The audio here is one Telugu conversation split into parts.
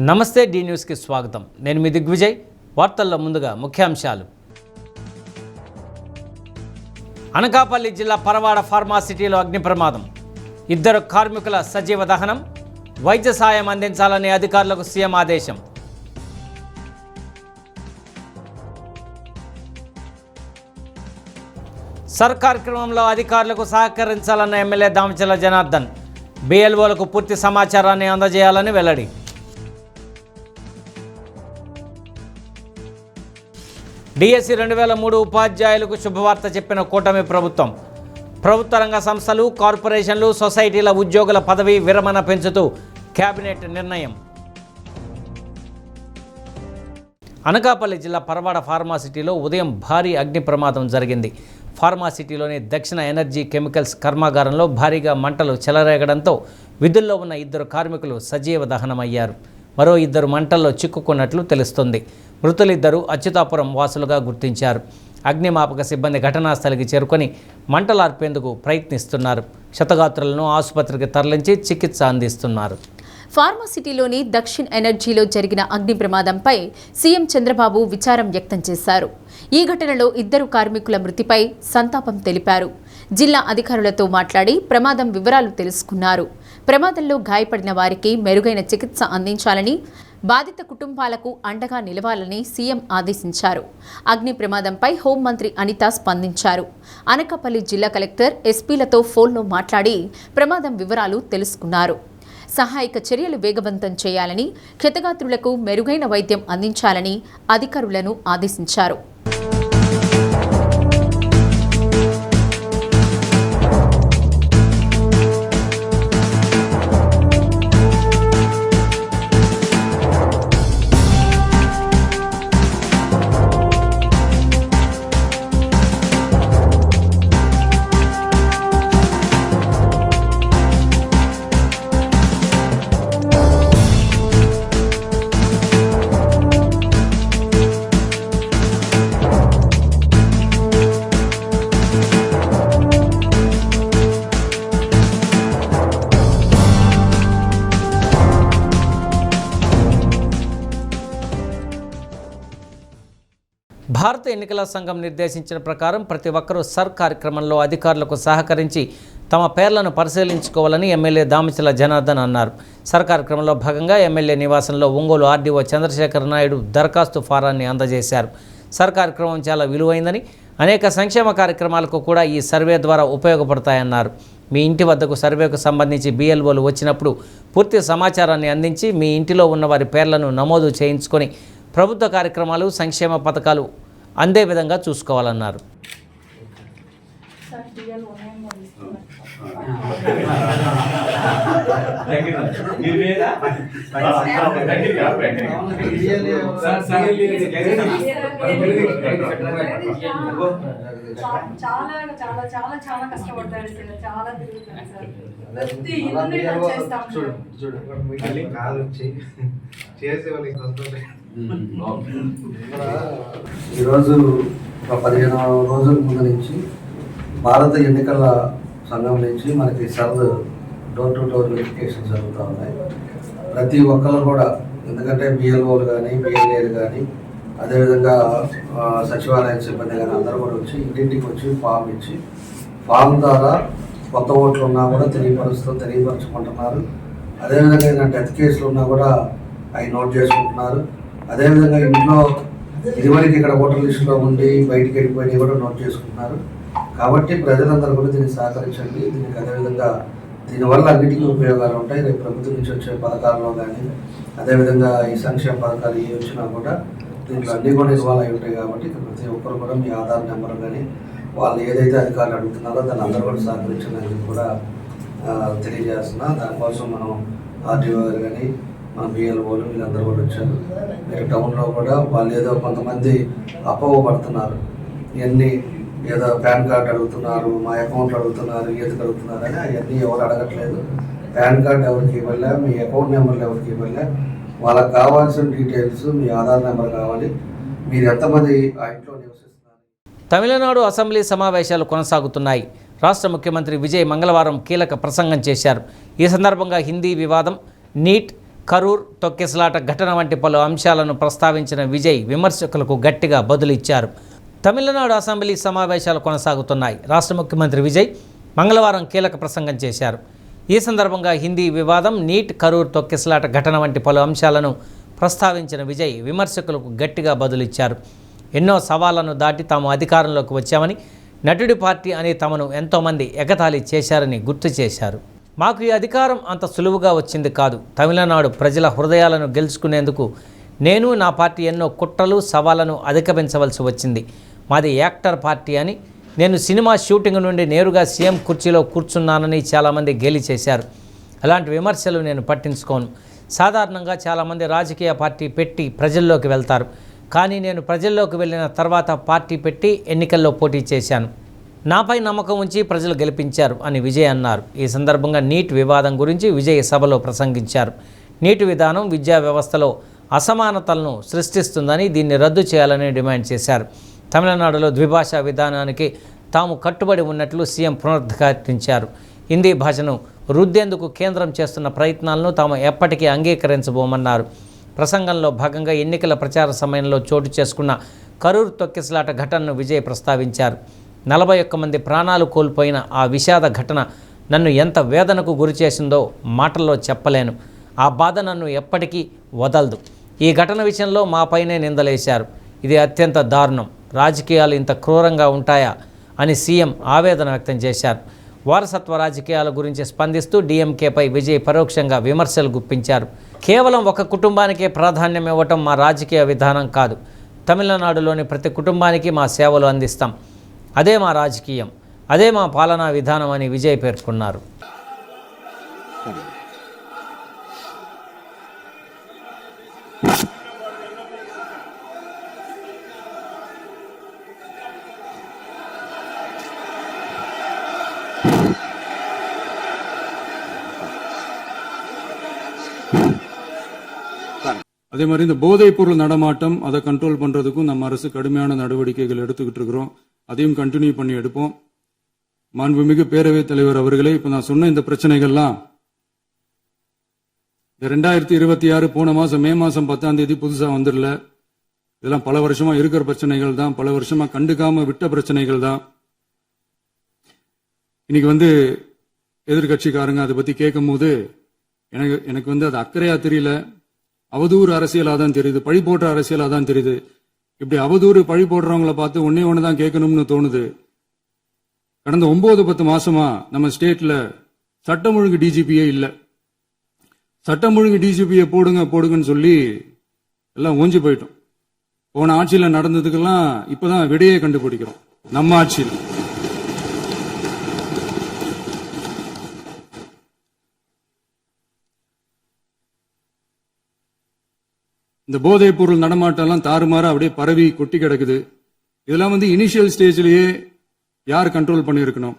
నమస్తే డి న్యూస్కి స్వాగతం. నేను మీ దిగ్విజయ్. వార్తల్లో ముందుగా ముఖ్యాంశాలు. అనకాపల్లి జిల్లా పరవాడ ఫార్మాసిటీలో అగ్ని ప్రమాదం. 2 కార్మికుల సజీవ దహనం. వైద్య సాయం అందించాలని అధికారులకు సీఎం ఆదేశం. సర్ కార్యక్రమంలో అధికారులకు సహకరించాలన్న ఎమ్మెల్యే దామచర్ల జనార్దన్. బిఎల్ఓలకు పూర్తి సమాచారాన్ని అందజేయాలని వెల్లడి. డిఎస్సి 2003 ఉపాధ్యాయులకు శుభవార్త చెప్పిన కూటమి ప్రభుత్వం. ప్రభుత్వ రంగ సంస్థలు, కార్పొరేషన్లు, సొసైటీల ఉద్యోగుల పదవి విరమణ పెంచుతూ కేబినెట్ నిర్ణయం. అనకాపల్లి జిల్లా పరవాడ ఫార్మాసిటీలో ఉదయం భారీ అగ్ని ప్రమాదం జరిగింది. ఫార్మాసిటీలోని దక్షిణ ఎనర్జీ కెమికల్స్ కర్మాగారంలో భారీగా మంటలు చెలరేగడంతో విధుల్లో ఉన్న 2 కార్మికులు సజీవ దహనమయ్యారు. మరో 2 మంటల్లో చిక్కుకున్నట్లు తెలుస్తుంది. మృతులిద్దరూ అచ్యుతాపురం వాసులుగా గుర్తించారు. అగ్నిమాపక సిబ్బంది ఘటనాస్థలికి చేరుకొని మంటలార్పేందుకు ప్రయత్నిస్తున్నారు. క్షతగాత్రులను ఆసుపత్రికి తరలించి చికిత్స అందిస్తున్నారు. ఫార్మాసిటీలోని దక్షిణ్ ఎనర్జీలో జరిగిన అగ్ని ప్రమాదంపై సీఎం చంద్రబాబు విచారం వ్యక్తం చేశారు. ఈ ఘటనలో 2 కార్మికుల మృతిపై సంతాపం తెలిపారు. జిల్లా అధికారులతో మాట్లాడి ప్రమాదం వివరాలు తెలుసుకున్నారు. ప్రమాదంలో గాయపడిన వారికి మెరుగైన చికిత్స అందించాలని, బాధిత కుటుంబాలకు అండగా నిలవాలని సీఎం ఆదేశించారు. అగ్ని ప్రమాదంపై హోంమంత్రి అనిత స్పందించారు. అనకాపల్లి జిల్లా కలెక్టర్ ఎస్పీలతో ఫోన్లో మాట్లాడి ప్రమాదం వివరాలు తెలుసుకున్నారు. సహాయక చర్యలు వేగవంతం చేయాలని, క్షతగాత్రులకు మెరుగైన వైద్యం అందించాలని అధికారులను ఆదేశించారు. భారత ఎన్నికల సంఘం నిర్దేశించిన ప్రకారం ప్రతి ఒక్కరూ సర్ కార్యక్రమంలో అధికారులకు సహకరించి తమ పేర్లను పరిశీలించుకోవాలని ఎమ్మెల్యే దామచర్ల జనార్దన్ అన్నారు. సర్ కార్యక్రమంలో భాగంగా ఎమ్మెల్యే నివాసంలో ఒంగోలు ఆర్డీఓ చంద్రశేఖర్ నాయుడు దరఖాస్తు ఫారాన్ని అందజేశారు. సర్ కార్యక్రమం చాలా విలువైందని, అనేక సంక్షేమ కార్యక్రమాలకు కూడా ఈ సర్వే ద్వారా ఉపయోగపడతాయన్నారు. మీ ఇంటి వద్దకు సర్వేకు సంబంధించి బిఎల్ఓలు వచ్చినప్పుడు పూర్తి సమాచారాన్ని అందించి మీ ఇంటిలో ఉన్న వారి పేర్లను నమోదు చేయించుకొని ప్రభుత్వ కార్యక్రమాలు, సంక్షేమ పథకాలు అందే విధంగా చూసుకోవాలన్నారు. చాలా చాలా చాలా చాలా కష్టపడతాడు సార్. చాలా తిరుగుతాడు సార్. ఈరోజు ఒక 15 రోజుల ముందు నుంచి భారత ఎన్నికల సంఘం నుంచి మనకి డోర్ టు డోర్ వెరిఫికేషన్ జరుగుతూ ఉన్నాయి. ప్రతి ఒక్కరు కూడా, ఎందుకంటే బిఎల్ఓలు కానీ, బిఎల్ఏలు కానీ, అదేవిధంగా సచివాలయ సిబ్బంది కానీ అందరూ కూడా వచ్చి ఇంటింటికి వచ్చి ఫామ్ ఇచ్చి, ఫామ్ ద్వారా కొత్త ఓట్లు ఉన్నా కూడా తెలియపరుచుకుంటున్నారు. అదేవిధంగా ఏదైనా డెత్ కేసులు ఉన్నా కూడా అవి నోట్ చేసుకుంటున్నారు. అదేవిధంగా ఇంట్లో ఇదివరకు ఇక్కడ ఓటర్ లిస్టులో ఉండి బయటికి వెళ్ళిపోయినవి కూడా నోట్ చేసుకుంటున్నారు. కాబట్టి ప్రజలందరూ కూడా దీన్ని సహకరించండి. దీనికి అదేవిధంగా దీనివల్ల అన్నిటికీ ఉపయోగాలు ఉంటాయి. రేపు ప్రభుత్వం నుంచి వచ్చే పథకాల్లో కానీ, అదేవిధంగా ఈ సంక్షేమ పథకాలు ఏ వచ్చినా కూడా దీంట్లో అన్నీ కూడా ఇన్వాల్వ్ అయి ఉంటాయి. కాబట్టి ప్రతి ఒక్కరు కూడా మీ ఆధార్ నెంబర్ కానీ, వాళ్ళు ఏదైతే అధికారులు అడుగుతున్నారో దాన్ని అందరూ కూడా సహకరించడానికి కూడా తెలియజేస్తున్నా. దానికోసం మనం ఆర్టీఓ గారు కానీ, మన బిఎల్ఓలు వీళ్ళందరూ కూడా వచ్చారు. మీరు టౌన్లో కూడా వాళ్ళు ఏదో కొంతమంది అపోహపడుతున్నారు. ఇవన్నీ ఏదో పాన్ కార్డు అడుగుతున్నారు, మా అకౌంట్ అడుగుతున్నారు, ఏది అడుగుతున్నారు అని. అవన్నీ ఎవరు అడగట్లేదు. పాన్ కార్డు ఎవరికి ఇవ్వలే, మీ అకౌంట్ నెంబర్లు ఎవరికి ఇవ్వలే. వాళ్ళకి కావాల్సిన డీటెయిల్స్, మీ ఆధార్ నెంబర్ కావాలి. మీరు ఎంతమంది ఆ ఇంట్లో నివసిస్తున్నారు. తమిళనాడు అసెంబ్లీ సమావేశాలు కొనసాగుతున్నాయి. రాష్ట్ర ముఖ్యమంత్రి విజయ్ మంగళవారం కీలక ప్రసంగం చేశారు. ఈ సందర్భంగా హిందీ వివాదం, నీట్, కరూర్ తొక్కిసలాట ఘటన వంటి పలు అంశాలను ప్రస్తావించిన విజయ్ విమర్శకులకు గట్టిగా బదులిచ్చారు. తమిళనాడు అసెంబ్లీ సమావేశాలు కొనసాగుతున్నాయి. రాష్ట్ర ముఖ్యమంత్రి విజయ్ మంగళవారం కీలక ప్రసంగం చేశారు. ఈ సందర్భంగా హిందీ వివాదం, నీట్, కరూర్ తొక్కిసలాట ఘటన వంటి పలు అంశాలను ప్రస్తావించిన విజయ్ విమర్శకులకు గట్టిగా బదులిచ్చారు. ఎన్నో సవాళ్లను దాటి తాము అధికారంలోకి వచ్చామని, నటుడి పార్టీ అని తమను ఎంతోమంది ఎగతాళి చేశారని గుర్తు చేశారు. మాకు ఈ అధికారం అంత సులువుగా వచ్చింది కాదు. తమిళనాడు ప్రజల హృదయాలను గెలుచుకునేందుకు నేను, నా పార్టీ ఎన్నో కుట్రలు, సవాళ్లను అధిగమించవలసి వచ్చింది. మాది యాక్టర్ పార్టీ అని, నేను సినిమా షూటింగ్ నుండి నేరుగా సీఎం కుర్చీలో కూర్చున్నానని చాలామంది గేలి చేశారు. అలాంటి విమర్శలు నేను పట్టించుకోను. సాధారణంగా చాలామంది రాజకీయ పార్టీ పెట్టి ప్రజల్లోకి వెళ్తారు. కానీ నేను ప్రజల్లోకి వెళ్ళిన తర్వాత పార్టీ పెట్టి ఎన్నికల్లో పోటీ చేశాను. నాపై నమ్మకం ఉంచి ప్రజలు గెలిపించారు అని విజయ్ అన్నారు. ఈ సందర్భంగా నీట్ వివాదం గురించి విజయ్ సభలో ప్రసంగించారు. నీట్ విధానం విద్యా వ్యవస్థలో అసమానతలను సృష్టిస్తుందని, దీన్ని రద్దు చేయాలని డిమాండ్ చేశారు. తమిళనాడులో ద్విభాషా విధానానికి తాము కట్టుబడి ఉన్నట్లు సీఎం పునరుద్ఘాటించారు. హిందీ భాషను రుద్దేందుకు కేంద్రం చేస్తున్న ప్రయత్నాలను తాము ఎప్పటికీ అంగీకరించబోమన్నారు. ప్రసంగంలో భాగంగా ఎన్నికల ప్రచార సమయంలో చోటు చేసుకున్న కరూర్ తొక్కిసలాట ఘటనను విజయ్ ప్రస్తావించారు. 41 మంది ప్రాణాలు కోల్పోయిన ఆ విషాద ఘటన నన్ను ఎంత వేదనకు గురిచేసిందో మాటల్లో చెప్పలేను. ఆ బాధ నన్ను ఎప్పటికీ వదలదు. ఈ ఘటన విషయంలో మాపైనే నిందలేశారు. ఇది అత్యంత దారుణం. రాజకీయాలు ఇంత క్రూరంగా ఉంటాయా అని సీఎం ఆవేదన వ్యక్తం చేశారు. వారసత్వ రాజకీయాల గురించి స్పందిస్తూ డీఎంకేపై విజయ్ పరోక్షంగా విమర్శలు గుప్పించారు. కేవలం ఒక కుటుంబానికే ప్రాధాన్యం ఇవ్వటం మా రాజకీయ విధానం కాదు. తమిళనాడులోని ప్రతి కుటుంబానికి మా సేవలు అందిస్తాం. అదే మా రాజకీయం, అదే మా పాలనా విధానం అని విజయ్ పేర్కొన్నారు. அதே மாதிரி இந்த போதைப் பொருள் நடமாட்டம் அதை கண்ட்ரோல் பண்றதுக்கும் நம்ம அரசு கடுமையான நடவடிக்கைகள் எடுத்துக்கிட்டு இருக்கிறோம். அதையும் கண்டினியூ பண்ணி எடுப்போம். மாண்புமிகு பேரவைத் தலைவர் அவர்களே, இப்ப நான் சொன்ன இந்த பிரச்சனைகள்லாம் 2026 போன மாசம் மே மாசம் 10ஆம் தேதி புதுசா வந்துடல. இதெல்லாம் பல வருஷமா இருக்கிற பிரச்சனைகள் தான், பல வருஷமா கண்டுக்காம விட்ட பிரச்சனைகள் தான். இன்னைக்கு எதிர்கட்சிக்காரங்க அதை பத்தி கேட்கும் போது எனக்கு அது அக்கறையா தெரியல. அவதூறு அரசியலா தான் தெரியுது, பழி போடுற அரசியலா தான் தெரியுது. இப்படி அவதூறு பழி போடுறவங்கள பார்த்து ஒன்னே ஒண்ணுதான் கேட்கணும்னு தோணுது. கடந்த 9-10 மாசமா நம்ம ஸ்டேட்ல சட்டம் ஒழுங்கு டிஜிபியே இல்ல. சட்டம் ஒழுங்கு டிஜிபியை போடுங்கன்னு சொல்லி எல்லாம் ஓஞ்சி போயிட்டோம். போன ஆட்சியில நடந்ததுக்கெல்லாம் இப்பதான் விடையே கண்டுபிடிக்கிறோம் நம்ம ஆட்சியில். இந்த போதைப் பொருள் நடமாட்டம் எல்லாம் தாறுமாறா அப்படியே பரவி கொட்டி கிடக்குது. இதெல்லாம் இனிஷியல் ஸ்டேஜ்லயே யார் கண்ட்ரோல் பண்ணிருக்கணும்?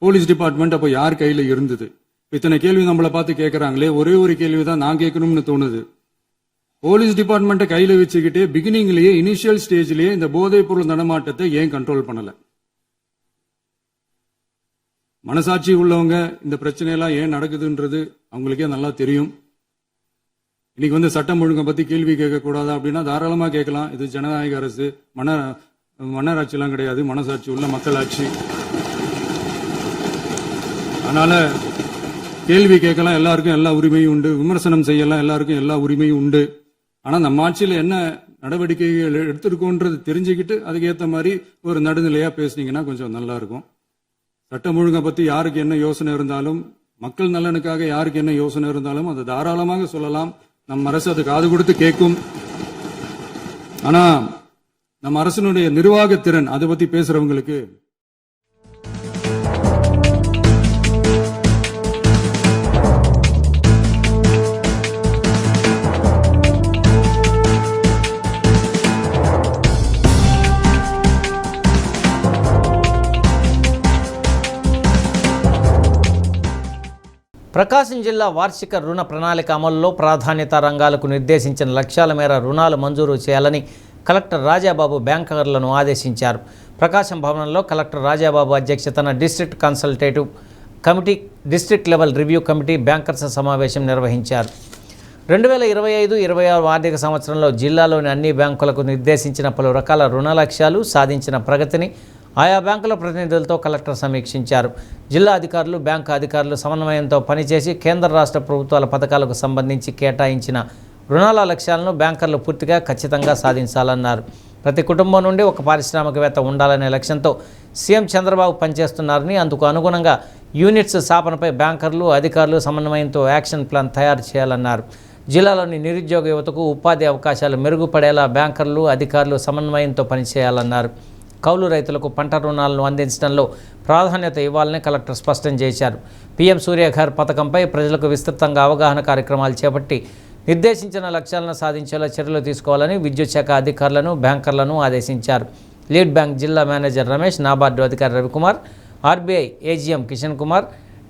போலீஸ் டிபார்ட்மெண்ட் அப்ப யார் கையில இருந்தது? இத்தனை கேள்வி நம்மளை பார்த்து கேட்கறாங்களே, ஒரே ஒரு கேள்விதான் நான் கேட்கணும்னு தோணுது. போலீஸ் டிபார்ட்மெண்ட்டை கையில வச்சுக்கிட்டே பிகினிங்லயே இனிஷியல் ஸ்டேஜ்லயே இந்த போதைப் பொருள் நடமாட்டத்தை ஏன் கண்ட்ரோல் பண்ணல? மனசாட்சி உள்ளவங்க இந்த பிரச்சனையெல்லாம் ஏன் நடக்குதுன்றது அவங்களுக்கே நல்லா தெரியும். இன்னைக்கு சட்டம் ஒழுங்கை பத்தி கேள்வி கேட்க கூடாதா அப்படின்னா தாராளமா கேட்கலாம். இது ஜனநாயக அரசு, மன்னராட்சி எல்லாம் கிடையாது, மனசாட்சி உள்ள மக்களாட்சி. அதனால கேள்வி கேட்கலாம், எல்லாருக்கும் எல்லா உரிமையும் உண்டு. விமர்சனம் செய்யலாம், எல்லாருக்கும் எல்லா உரிமையும் உண்டு. ஆனா நம்ம ஆட்சியில என்ன நடவடிக்கைகள் எடுத்திருக்கோன்றது தெரிஞ்சுக்கிட்டு அதுக்கேற்ற மாதிரி ஒரு நடுநிலையா பேசுனீங்கன்னா கொஞ்சம் நல்லா இருக்கும். சட்டம் ஒழுங்கை பத்தி யாருக்கு என்ன யோசனை இருந்தாலும், மக்கள் நலனுக்காக யாருக்கு என்ன யோசனை இருந்தாலும் அதை தாராளமாக சொல்லலாம். நம்ம அரசு அது காது கொடுத்து கேட்கும். ஆனா நம்ம அரசினுடைய நிர்வாக திறன் அதை பத்தி பேசுறவங்களுக்கு ప్రకాశం జిల్లా వార్షిక రుణ ప్రణాళిక అమలులో ప్రాధాన్యత రంగాలకు నిర్దేశించిన లక్ష్యాల మేర రుణాలు మంజూరు చేయాలని కలెక్టర్ రాజాబాబు బ్యాంకర్లను ఆదేశించారు. ప్రకాశం భవనంలో కలెక్టర్ రాజాబాబు అధ్యక్షతన district consultative committee district level review committee bankers సమావేశం నిర్వహించారు. 2025-26 ఆర్థిక సంవత్సరంలో జిల్లాలోని అన్ని బ్యాంకులకు నిర్దేశించిన పలు రకాల రుణ లక్ష్యాలు, సాధించిన ప్రగతిని ఆయా బ్యాంకుల ప్రతినిధులతో కలెక్టర్ సమీక్షించారు. జిల్లా అధికారులు, బ్యాంకు అధికారులు సమన్వయంతో పనిచేసి కేంద్ర రాష్ట్ర ప్రభుత్వాల పథకాలకు సంబంధించి కేటాయించిన రుణాల లక్ష్యాలను బ్యాంకర్లు పూర్తిగా ఖచ్చితంగా సాధించాలన్నారు. ప్రతి కుటుంబం నుండి ఒక పారిశ్రామికవేత్త ఉండాలనే లక్ష్యంతో సీఎం చంద్రబాబు పనిచేస్తున్నారని, అందుకు అనుగుణంగా యూనిట్స్ స్థాపనపై బ్యాంకర్లు, అధికారులు సమన్వయంతో యాక్షన్ ప్లాన్ తయారు చేయాలన్నారు. జిల్లాలోని నిరుద్యోగ యువతకు ఉపాధి అవకాశాలు మెరుగుపడేలా బ్యాంకర్లు, అధికారులు సమన్వయంతో పనిచేయాలన్నారు. కౌలు రైతులకు పంట రుణాలను అందించడంలో ప్రాధాన్యత ఇవ్వాలని కలెక్టర్ స్పష్టం చేశారు. పీఎం సూర్యఘర్ పథకంపై ప్రజలకు విస్తృతంగా అవగాహన కార్యక్రమాలు చేపట్టి నిర్దేశించిన లక్ష్యాలను సాధించేలా చర్యలు తీసుకోవాలని విద్యుత్ శాఖ అధికారులను, బ్యాంకర్లను ఆదేశించారు. లీడ్ బ్యాంక్ జిల్లా మేనేజర్ రమేష్, నాబార్డు అధికారి Ravikumar, RBI AGM Kishan Kumar,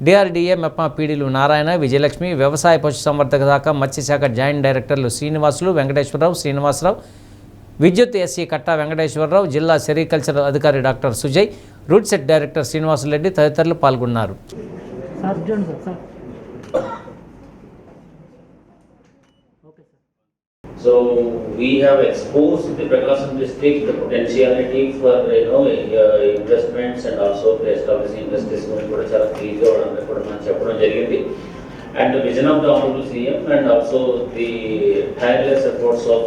DRDA MEPMA పీడీలు నారాయణ, విజయలక్ష్మి, వ్యవసాయ పశుసంవర్ధక శాఖ, మత్స్యశాఖ జాయింట్ డైరెక్టర్లు శ్రీనివాసులు, వెంకటేశ్వరరావు, శ్రీనివాసరావు, విద్యుత్ ఎస్సీ కట్టా వెంకటేశ్వరరావు, జిల్లా సెరికల్చర్ అధికారి doctor Sujay, RUDSET director Srinivasulureddy తదితరులు పాల్గొన్నారు. So we have exposed the Prakasam district the potentiality for investments and also the establishing industries going to chala clear ga avadam kuda man cheppadam jarigindi, and the vision of the honorable CM and also the tireless efforts of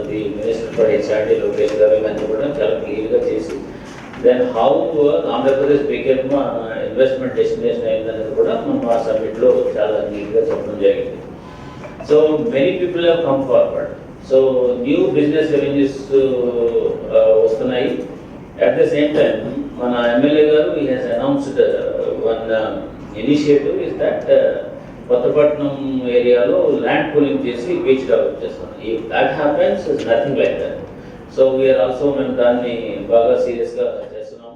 the Minister for HRD Lokesh garu ivanni kuda chala clear ga chesi then how Andhra Pradesh became investment destination ayindani kuda man aa summit lo chala neat ga cheppadam jarigindi. So many people have come forward. So new business avenues వస్తున్నాయి. At the same time, మన ఎమ్మెల్యే గారు he has announced one initiative is that Kothapatnam ఏరియాలో ల్యాండ్ పూలింగ్ చేసి బీచ్ డెవలప్ చేస్తాం. If that happens, is nothing like that. So we are also మేము దాన్ని బాగా సీరియస్గా చేస్తున్నాం.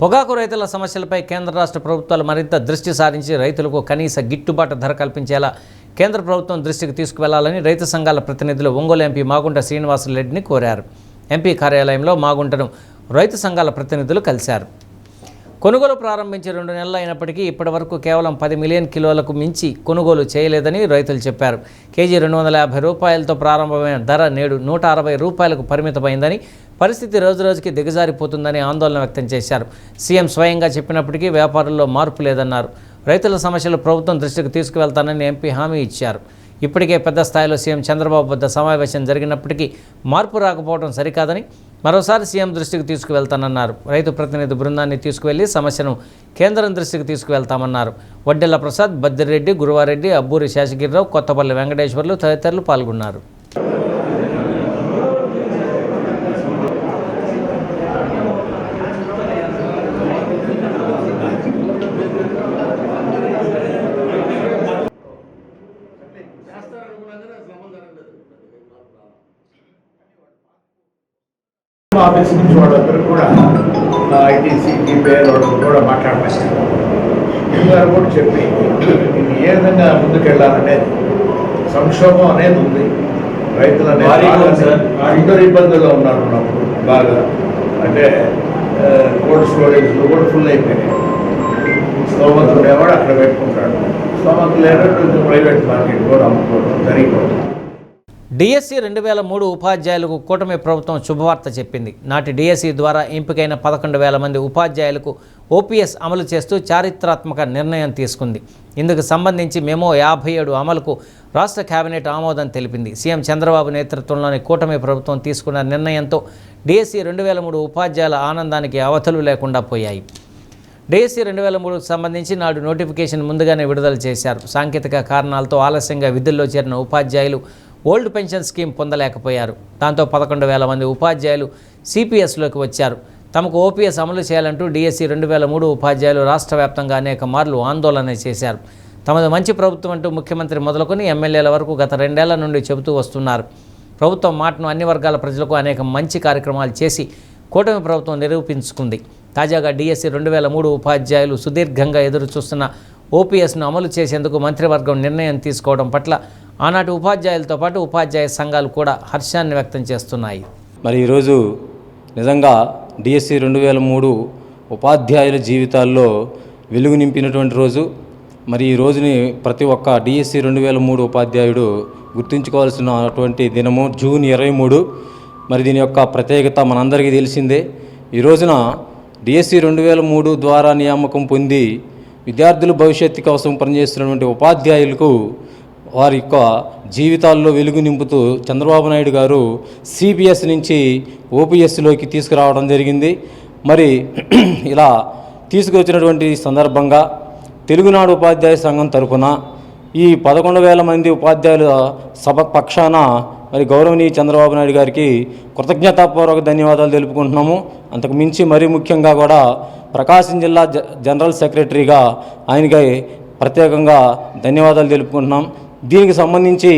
పొగాకు రైతుల సమస్యలపై కేంద్ర రాష్ట్ర ప్రభుత్వాలు మరింత దృష్టి సారించి రైతులకు కనీస గిట్టుబాటు ధర కల్పించేలా కేంద్ర ప్రభుత్వం దృష్టికి తీసుకువెళ్లాలని రైతు సంఘాల ప్రతినిధులు ఒంగోలు ఎంపీ మాగుంట శ్రీనివాసరెడ్డిని కోరారు. ఎంపీ కార్యాలయంలో మాగుంటను రైతు సంఘాల ప్రతినిధులు కలిశారు. కొనుగోలు ప్రారంభించి 2 నెలలు అయినప్పటికీ ఇప్పటివరకు కేవలం 10 మిలియన్ కిలోలకు మించి కొనుగోలు చేయలేదని రైతులు చెప్పారు. కేజీ 250 రూపాయలతో ప్రారంభమైన ధర నేడు 160 రూపాయలకు పరిమితమైందని, పరిస్థితి రోజురోజుకి దిగజారిపోతుందని ఆందోళన వ్యక్తం చేశారు. సీఎం స్వయంగా చెప్పినప్పటికీ వ్యాపారుల్లో మార్పు లేదన్నారు. రైతుల సమస్యలు ప్రభుత్వం దృష్టికి తీసుకువెళ్తానని ఎంపీ హామీ ఇచ్చారు. ఇప్పటికే పెద్ద స్థాయిలో సీఎం చంద్రబాబు వద్ద సమావేశం జరిగినప్పటికీ మార్పు రాకపోవడం సరికాదని, మరోసారి సీఎం దృష్టికి తీసుకువెళ్తానన్నారు. రైతు ప్రతినిధి బృందాన్ని తీసుకువెళ్లి సమస్యను కేంద్రం దృష్టికి తీసుకువెళ్తామన్నారు. వడ్డెల ప్రసాద్, బద్దిరెడ్డి, గురువారెడ్డి, అబ్బూరి శేషగిరిరావు, కొత్తపల్లి వెంకటేశ్వర్లు తదితరులు పాల్గొన్నారు. ఆఫీస్ నుంచి వాళ్ళందరూ కూడా ఐటీసీ టీపీఐ వాళ్ళు కూడా మాట్లాడమన్నారు. గారు కూడా చెప్పి ఇది ఏ విధంగా ముందుకెళ్ళాలనేది, సంక్షోభం అనేది ఉంది, రైతులు అనేది అందరూ ఇబ్బందుల్లో ఉన్నారు. బాగా అంటే కోల్డ్ స్టోరేజ్లు కూడా ఫుల్ అయిపోయినాయి. స్తోమతులు ఉండేవాడు అక్కడ పెట్టుకుంటాడు, స్తోమతులు లేనట్టు ప్రైవేట్ మార్కెట్ కూడా అమ్ముకోవడం జరిగిపోతుంది. డిఎస్సి 2003 ఉపాధ్యాయులకు కూటమి ప్రభుత్వం శుభవార్త చెప్పింది. నాటి డిఎస్సి ద్వారా ఎంపికైన 11,000 మంది ఉపాధ్యాయులకు ఓపీఎస్ అమలు చేస్తూ చారిత్రాత్మక నిర్ణయం తీసుకుంది. ఇందుకు సంబంధించి మెమో 57 అమలుకు రాష్ట్ర కేబినెట్ ఆమోదం తెలిపింది. సీఎం చంద్రబాబు నేతృత్వంలోని కూటమి ప్రభుత్వం తీసుకున్న నిర్ణయంతో డిఎస్సి 2003 ఉపాధ్యాయుల ఆనందానికి అవధులు లేకుండా పోయాయి. డిఎస్సి 2003కు సంబంధించి నాడు నోటిఫికేషన్ ముందుగానే విడుదల చేశారు. సాంకేతిక కారణాలతో ఆలస్యంగా విధుల్లో చేరిన ఉపాధ్యాయులు ఓల్డ్ పెన్షన్ స్కీమ్ పొందలేకపోయారు. దాంతో 11,000 మంది ఉపాధ్యాయులు సిపిఎస్లోకి వచ్చారు. తమకు ఓపీఎస్ అమలు చేయాలంటూ డిఎస్సి 2003 ఉపాధ్యాయులు రాష్ట్ర వ్యాప్తంగా అనేక మార్లు ఆందోళన చేశారు. తమది మంచి ప్రభుత్వం అంటూ ముఖ్యమంత్రి మొదలుకొని ఎమ్మెల్యేల వరకు గత 2 ఏళ్ల నుండి చెబుతూ వస్తున్నారు. ప్రభుత్వం మాటను అన్ని వర్గాల ప్రజలకు అనేక మంచి కార్యక్రమాలు చేసి కూటమి ప్రభుత్వం నిరూపించుకుంది. తాజాగా డిఎస్సి 2003 ఉపాధ్యాయులు సుదీర్ఘంగా ఎదురు చూస్తున్న ఓపీఎస్ను అమలు చేసేందుకు మంత్రివర్గం నిర్ణయం తీసుకోవడం పట్ల ఆనాటి ఉపాధ్యాయులతో పాటు ఉపాధ్యాయ సంఘాలు కూడా హర్షాన్ని వ్యక్తం చేస్తున్నాయి. మరి ఈరోజు నిజంగా డిఎస్సి 2003 ఉపాధ్యాయుల జీవితాల్లో వెలుగు నింపినటువంటి రోజు. మరి ఈ రోజుని ప్రతి ఒక్క డిఎస్సి 2003 ఉపాధ్యాయుడు గుర్తుంచుకోవాల్సినటువంటి దినము జూన్ 23. మరి దీని యొక్క ప్రత్యేకత మనందరికీ తెలిసిందే. ఈ రోజున డిఎస్సి 2003 ద్వారా నియామకం పొంది విద్యార్థుల భవిష్యత్తు కోసం పనిచేస్తున్నటువంటి ఉపాధ్యాయులకు వారి యొక్క జీవితాల్లో వెలుగు నింపుతూ చంద్రబాబు నాయుడు గారు సిపిఎస్ నుంచి ఓపీఎస్లోకి తీసుకురావడం జరిగింది. మరి ఇలా తీసుకొచ్చినటువంటి సందర్భంగా తెలుగునాడు ఉపాధ్యాయ సంఘం తరఫున ఈ 11,000 మంది ఉపాధ్యాయుల సభ పక్షాన మరి గౌరవనీయ చంద్రబాబు నాయుడు గారికి కృతజ్ఞతాపూర్వక ధన్యవాదాలు తెలుపుకుంటున్నాము. అంతకు మించి మరీ ముఖ్యంగా కూడా ప్రకాశం జిల్లా జనరల్ సెక్రటరీగా ఆయనకి ప్రత్యేకంగా ధన్యవాదాలు తెలుపుకుంటున్నాం. దీనికి సంబంధించి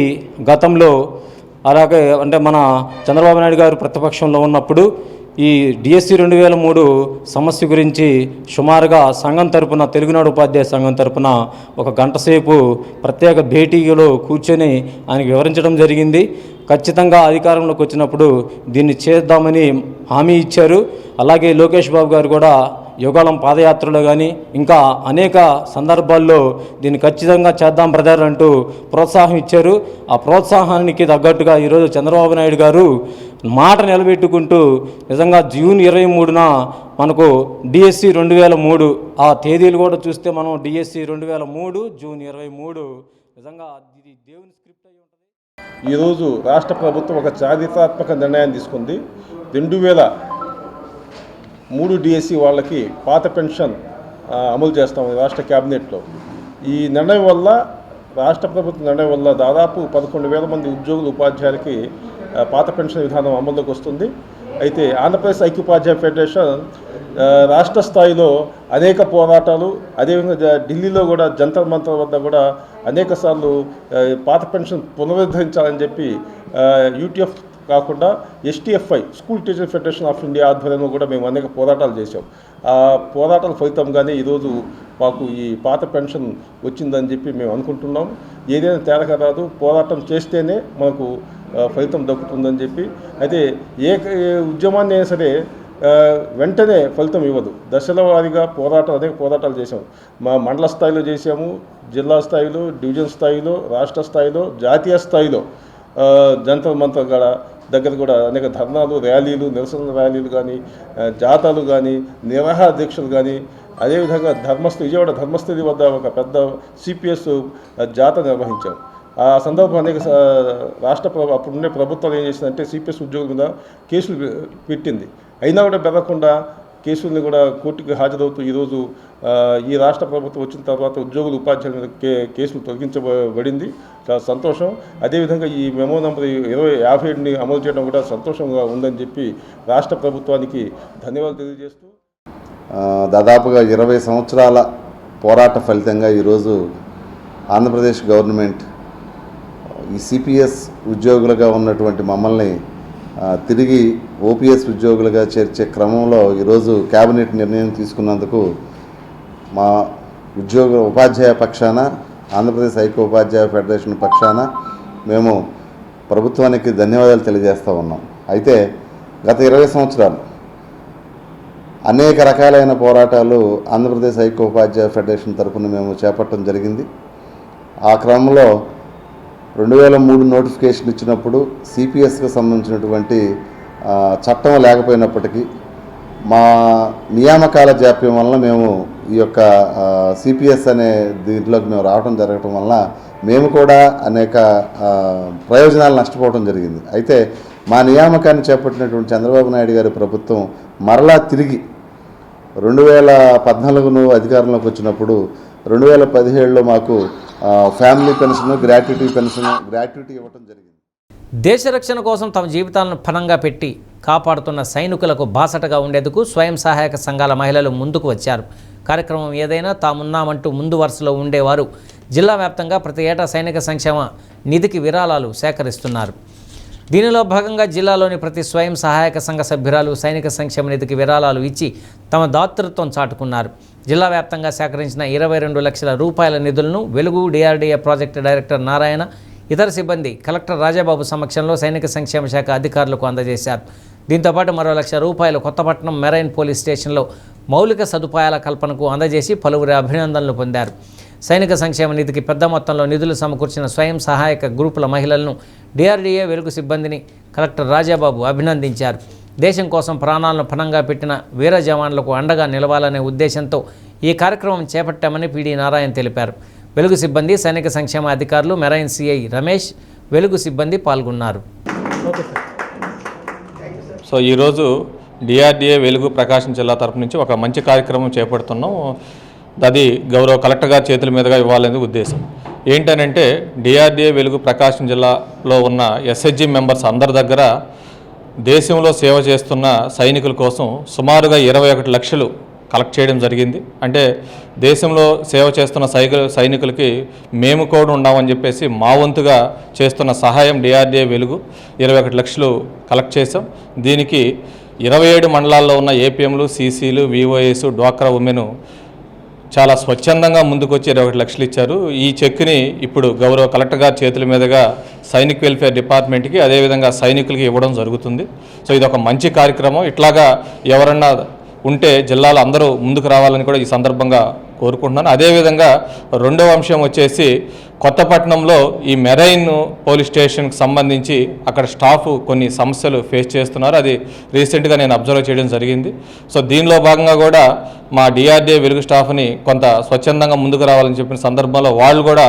గతంలో అలాగే అంటే మన చంద్రబాబు నాయుడు గారు ప్రతిపక్షంలో ఉన్నప్పుడు ఈ డిఎస్సి 2003 సమస్య గురించి సుమారుగా సంఘం తరపున తెలుగునాడు ఉపాధ్యాయ సంఘం తరపున 1 గంట సేపు ప్రత్యేక భేటీలో కూర్చొని ఆయనకు వివరించడం జరిగింది. ఖచ్చితంగా అధికారంలోకి వచ్చినప్పుడు దీన్ని చేద్దామని హామీ ఇచ్చారు. అలాగే లోకేష్ బాబు గారు కూడా యుగాళం పాదయాత్రలో కానీ ఇంకా అనేక సందర్భాల్లో దీన్ని ఖచ్చితంగా చేద్దాం బ్రదర్ అంటూ ప్రోత్సాహం ఇచ్చారు. ఆ ప్రోత్సాహానికి తగ్గట్టుగా ఈరోజు చంద్రబాబు నాయుడు గారు మాట నిలబెట్టుకుంటూ నిజంగా జూన్ 23న మనకు డిఎస్సి 2003 ఆ తేదీలు కూడా చూస్తే మనం డిఎస్సి 2003 జూన్ 23 నిజంగా ఇది దేవుని స్క్రిప్ట్ అయి ఉంటుంది. ఈరోజు రాష్ట్ర ప్రభుత్వం ఒక చారిత్రాత్మక నిర్ణయం తీసుకుంది. 2003 డిఎస్సి వాళ్ళకి పాత పెన్షన్ అమలు చేస్తాం రాష్ట్ర క్యాబినెట్లో. ఈ నిర్ణయం వల్ల రాష్ట్ర ప్రభుత్వ నిర్ణయం వల్ల దాదాపు 11,000 మంది ఉద్యోగులు ఉపాధ్యాయులకి పాత పెన్షన్ విధానం అమల్లోకి వస్తుంది. అయితే ఆంధ్రప్రదేశ్ ఐక్యోపాధ్యాయ ఫెడరేషన్ రాష్ట్ర స్థాయిలో అనేక పోరాటాలు, అదేవిధంగా ఢిల్లీలో కూడా జంతర్ మంతర్ వద్ద కూడా అనేక సార్లు పాత పెన్షన్ పునరుద్ధరించాలని చెప్పి యూటీఎఫ్ కాకుండా STFI school teacher federation of India ఆధ్వర్యంలో కూడా మేము అనేక పోరాటాలు చేశాం. ఆ పోరాటాల ఫలితంగానే ఈరోజు మాకు ఈ పాత పెన్షన్ వచ్చిందని చెప్పి మేము అనుకుంటున్నాం. ఏదైనా తేడా రాదు, పోరాటం చేస్తేనే మనకు ఫలితం దక్కుతుందని చెప్పి. అయితే ఏ ఉద్యమాన్ని అయినా సరే వెంటనే ఫలితం ఇవ్వదు. దశల వారీగా అనేక పోరాటాలు చేసాము. మా మండల స్థాయిలో చేసాము, జిల్లా స్థాయిలో, డివిజన్ స్థాయిలో, రాష్ట్ర స్థాయిలో, జాతీయ స్థాయిలో జంతర్ మంతర్ దగ్గర కూడా అనేక ధర్నాలు, ర్యాలీలు, నిరసన ర్యాలీలు కానీ, జాతాలు కానీ, నిరాహార దీక్షలు కానీ, అదేవిధంగా విజయవాడ ధర్మస్థలి వద్ద ఒక పెద్ద సిపిఎస్ జాత నిర్వహించాం. ఆ సందర్భంగా అనేక అప్పుడుండే ప్రభుత్వం ఏం చేసిందంటే సిపిఎస్ ఉద్యోగుల మీద కేసులు పెట్టింది. అయినా కూడా బెదరకుండా కేసుల్ని కూడా కోర్టుకి హాజరవుతూ ఈరోజు ఈ రాష్ట్ర ప్రభుత్వం వచ్చిన తర్వాత ఉద్యోగులు ఉపాధ్యాయుల మీద కేసులు తొలగించబడింది. చాలా సంతోషం. అదేవిధంగా ఈ మెమో నంబర్ 2057ని అమలు చేయడం కూడా సంతోషంగా ఉందని చెప్పి రాష్ట్ర ప్రభుత్వానికి ధన్యవాదాలు తెలియజేస్తూ, దాదాపుగా 20 సంవత్సరాల పోరాట ఫలితంగా ఈరోజు ఆంధ్రప్రదేశ్ గవర్నమెంట్ ఈ సిపిఎస్ ఉద్యోగులుగా ఉన్నటువంటి మమ్మల్ని తిరిగి ఓపీఎస్ ఉద్యోగులుగా చేర్చే క్రమంలో ఈరోజు కేబినెట్ నిర్ణయం తీసుకున్నందుకు మా ఉపాధ్యాయ పక్షాన, ఆంధ్రప్రదేశ్ ఐక్య ఉపాధ్యాయ ఫెడరేషన్ పక్షాన మేము ప్రభుత్వానికి ధన్యవాదాలు తెలియజేస్తూ ఉన్నాం. అయితే గత 20 సంవత్సరాలు అనేక రకాలైన పోరాటాలు ఆంధ్రప్రదేశ్ ఐక్య ఉపాధ్యాయ ఫెడరేషన్ తరఫున మేము చేపట్టడం జరిగింది. ఆ క్రమంలో 2003 నోటిఫికేషన్ ఇచ్చినప్పుడు సిపిఎస్కి సంబంధించినటువంటి చట్టం లేకపోయినప్పటికీ మా నియామకాల జాప్యం వలన మేము ఈ యొక్క సిపిఎస్ అనే దీంట్లోకి మేము రావడం జరగటం వలన మేము కూడా అనేక ప్రయోజనాలు నష్టపోవడం జరిగింది. అయితే మా నియామకాన్ని చేపట్టినటువంటి చంద్రబాబు నాయుడు గారి ప్రభుత్వం మరలా తిరిగి 2014 అధికారంలోకి వచ్చినప్పుడు 2017లో మాకు ఫ్యామిలీ పెన్షన్, గ్రాట్యుటీ ఇవ్వడం జరిగింది. దేశ రక్షణ కోసం తమ జీవితాలను పణంగా పెట్టి కాపాడుతున్న సైనికులకు బాసటగా ఉండేందుకు స్వయం సహాయక సంఘాల మహిళలు ముందుకు వచ్చారు. కార్యక్రమం ఏదైనా తామున్నామంటూ ముందు వరుసలో ఉండేవారు జిల్లా వ్యాప్తంగా ప్రతి ఏటా సైనిక సంక్షేమ నిధికి విరాళాలు సేకరిస్తున్నారు. దీనిలో భాగంగా జిల్లాలోని ప్రతి స్వయం సహాయక సంఘ సభ్యురాలు సైనిక సంక్షేమ నిధికి విరాళాలు ఇచ్చి తమ దాతృత్వం చాటుకున్నారు. జిల్లా వ్యాప్తంగా సేకరించిన 22 లక్షల రూపాయల నిధులను వెలుగు డిఆర్డీఏ ప్రాజెక్టు డైరెక్టర్ నారాయణ, ఇతర సిబ్బంది కలెక్టర్ రాజాబాబు సమక్షంలో సైనిక సంక్షేమ శాఖ అధికారులకు అందజేశారు. దీంతోపాటు మరో ₹1,00,000 కొత్తపట్నం మెరైన్ పోలీస్ స్టేషన్లో మౌలిక సదుపాయాల కల్పనకు అందజేసి పలువురి అభినందనలు పొందారు. సైనిక సంక్షేమ నిధికి పెద్ద మొత్తంలో నిధులు సమకూర్చిన స్వయం సహాయక గ్రూపుల మహిళలను DRDA వెలుగు సిబ్బందిని కలెక్టర్ రాజాబాబు అభినందించారు. దేశం కోసం ప్రాణాలను పణంగా పెట్టిన వీర జవాన్లకు అండగా నిలవాలనే ఉద్దేశంతో ఈ కార్యక్రమం చేపట్టామని PD నారాయణ తెలిపారు. వెలుగు సిబ్బంది, సైనిక సంక్షేమ అధికారులు, మెరైన్ CI రమేష్, వెలుగు సిబ్బంది పాల్గొన్నారు. సో ఈరోజు DRDA వెలుగు ప్రకాశం జిల్లా తరపు నుంచి ఒక మంచి కార్యక్రమం చేపడుతున్నాం. అది గౌరవ కలెక్టర్ గారి చేతుల మీదుగా ఇవ్వాలనేది ఉద్దేశం. ఏంటనంటే DRDA వెలుగు ప్రకాశం జిల్లాలో ఉన్న SHG మెంబర్స్ అందరి దగ్గర దేశంలో సేవ చేస్తున్న సైనికుల కోసం సుమారుగా 21 లక్షలు కలెక్ట్ చేయడం జరిగింది. అంటే దేశంలో సేవ చేస్తున్న సైనికులకి మేము కూడా ఉన్నామని చెప్పేసి మా వంతుగా చేస్తున్న సహాయం DRDA వెలుగు 21 లక్షలు కలెక్ట్ చేసాం. దీనికి 27 మండలాల్లో ఉన్న APMలు, CCలు, VOAs, డ్వాక్రా ఉమెన్ చాలా స్వచ్ఛందంగా ముందుకొచ్చి 21 లక్షలు ఇచ్చారు. ఈ చెక్ని ఇప్పుడు గౌరవ కలెక్టర్ గారి చేతుల మీదుగా సైనిక్ వెల్ఫేర్ డిపార్ట్మెంట్కి, అదేవిధంగా సైనికులకి ఇవ్వడం జరుగుతుంది. సో ఇది ఒక మంచి కార్యక్రమం. ఇట్లాగా ఎవరన్నా ఉంటే జిల్లాలో అందరూ ముందుకు రావాలని కూడా ఈ సందర్భంగా కోరుకుంటున్నాను. అదేవిధంగా రెండవ అంశం వచ్చేసి కొత్తపట్నంలో ఈ మెరైన్ పోలీస్ స్టేషన్కి సంబంధించి అక్కడ స్టాఫ్ కొన్ని సమస్యలు ఫేస్ చేస్తున్నారు. అది రీసెంట్గా నేను అబ్జర్వ్ చేయడం జరిగింది. సో దీనిలో భాగంగా కూడా మా DRDA వెలుగు స్టాఫ్ని కొంత స్వచ్ఛందంగా ముందుకు రావాలని చెప్పిన సందర్భంలో వాళ్ళు కూడా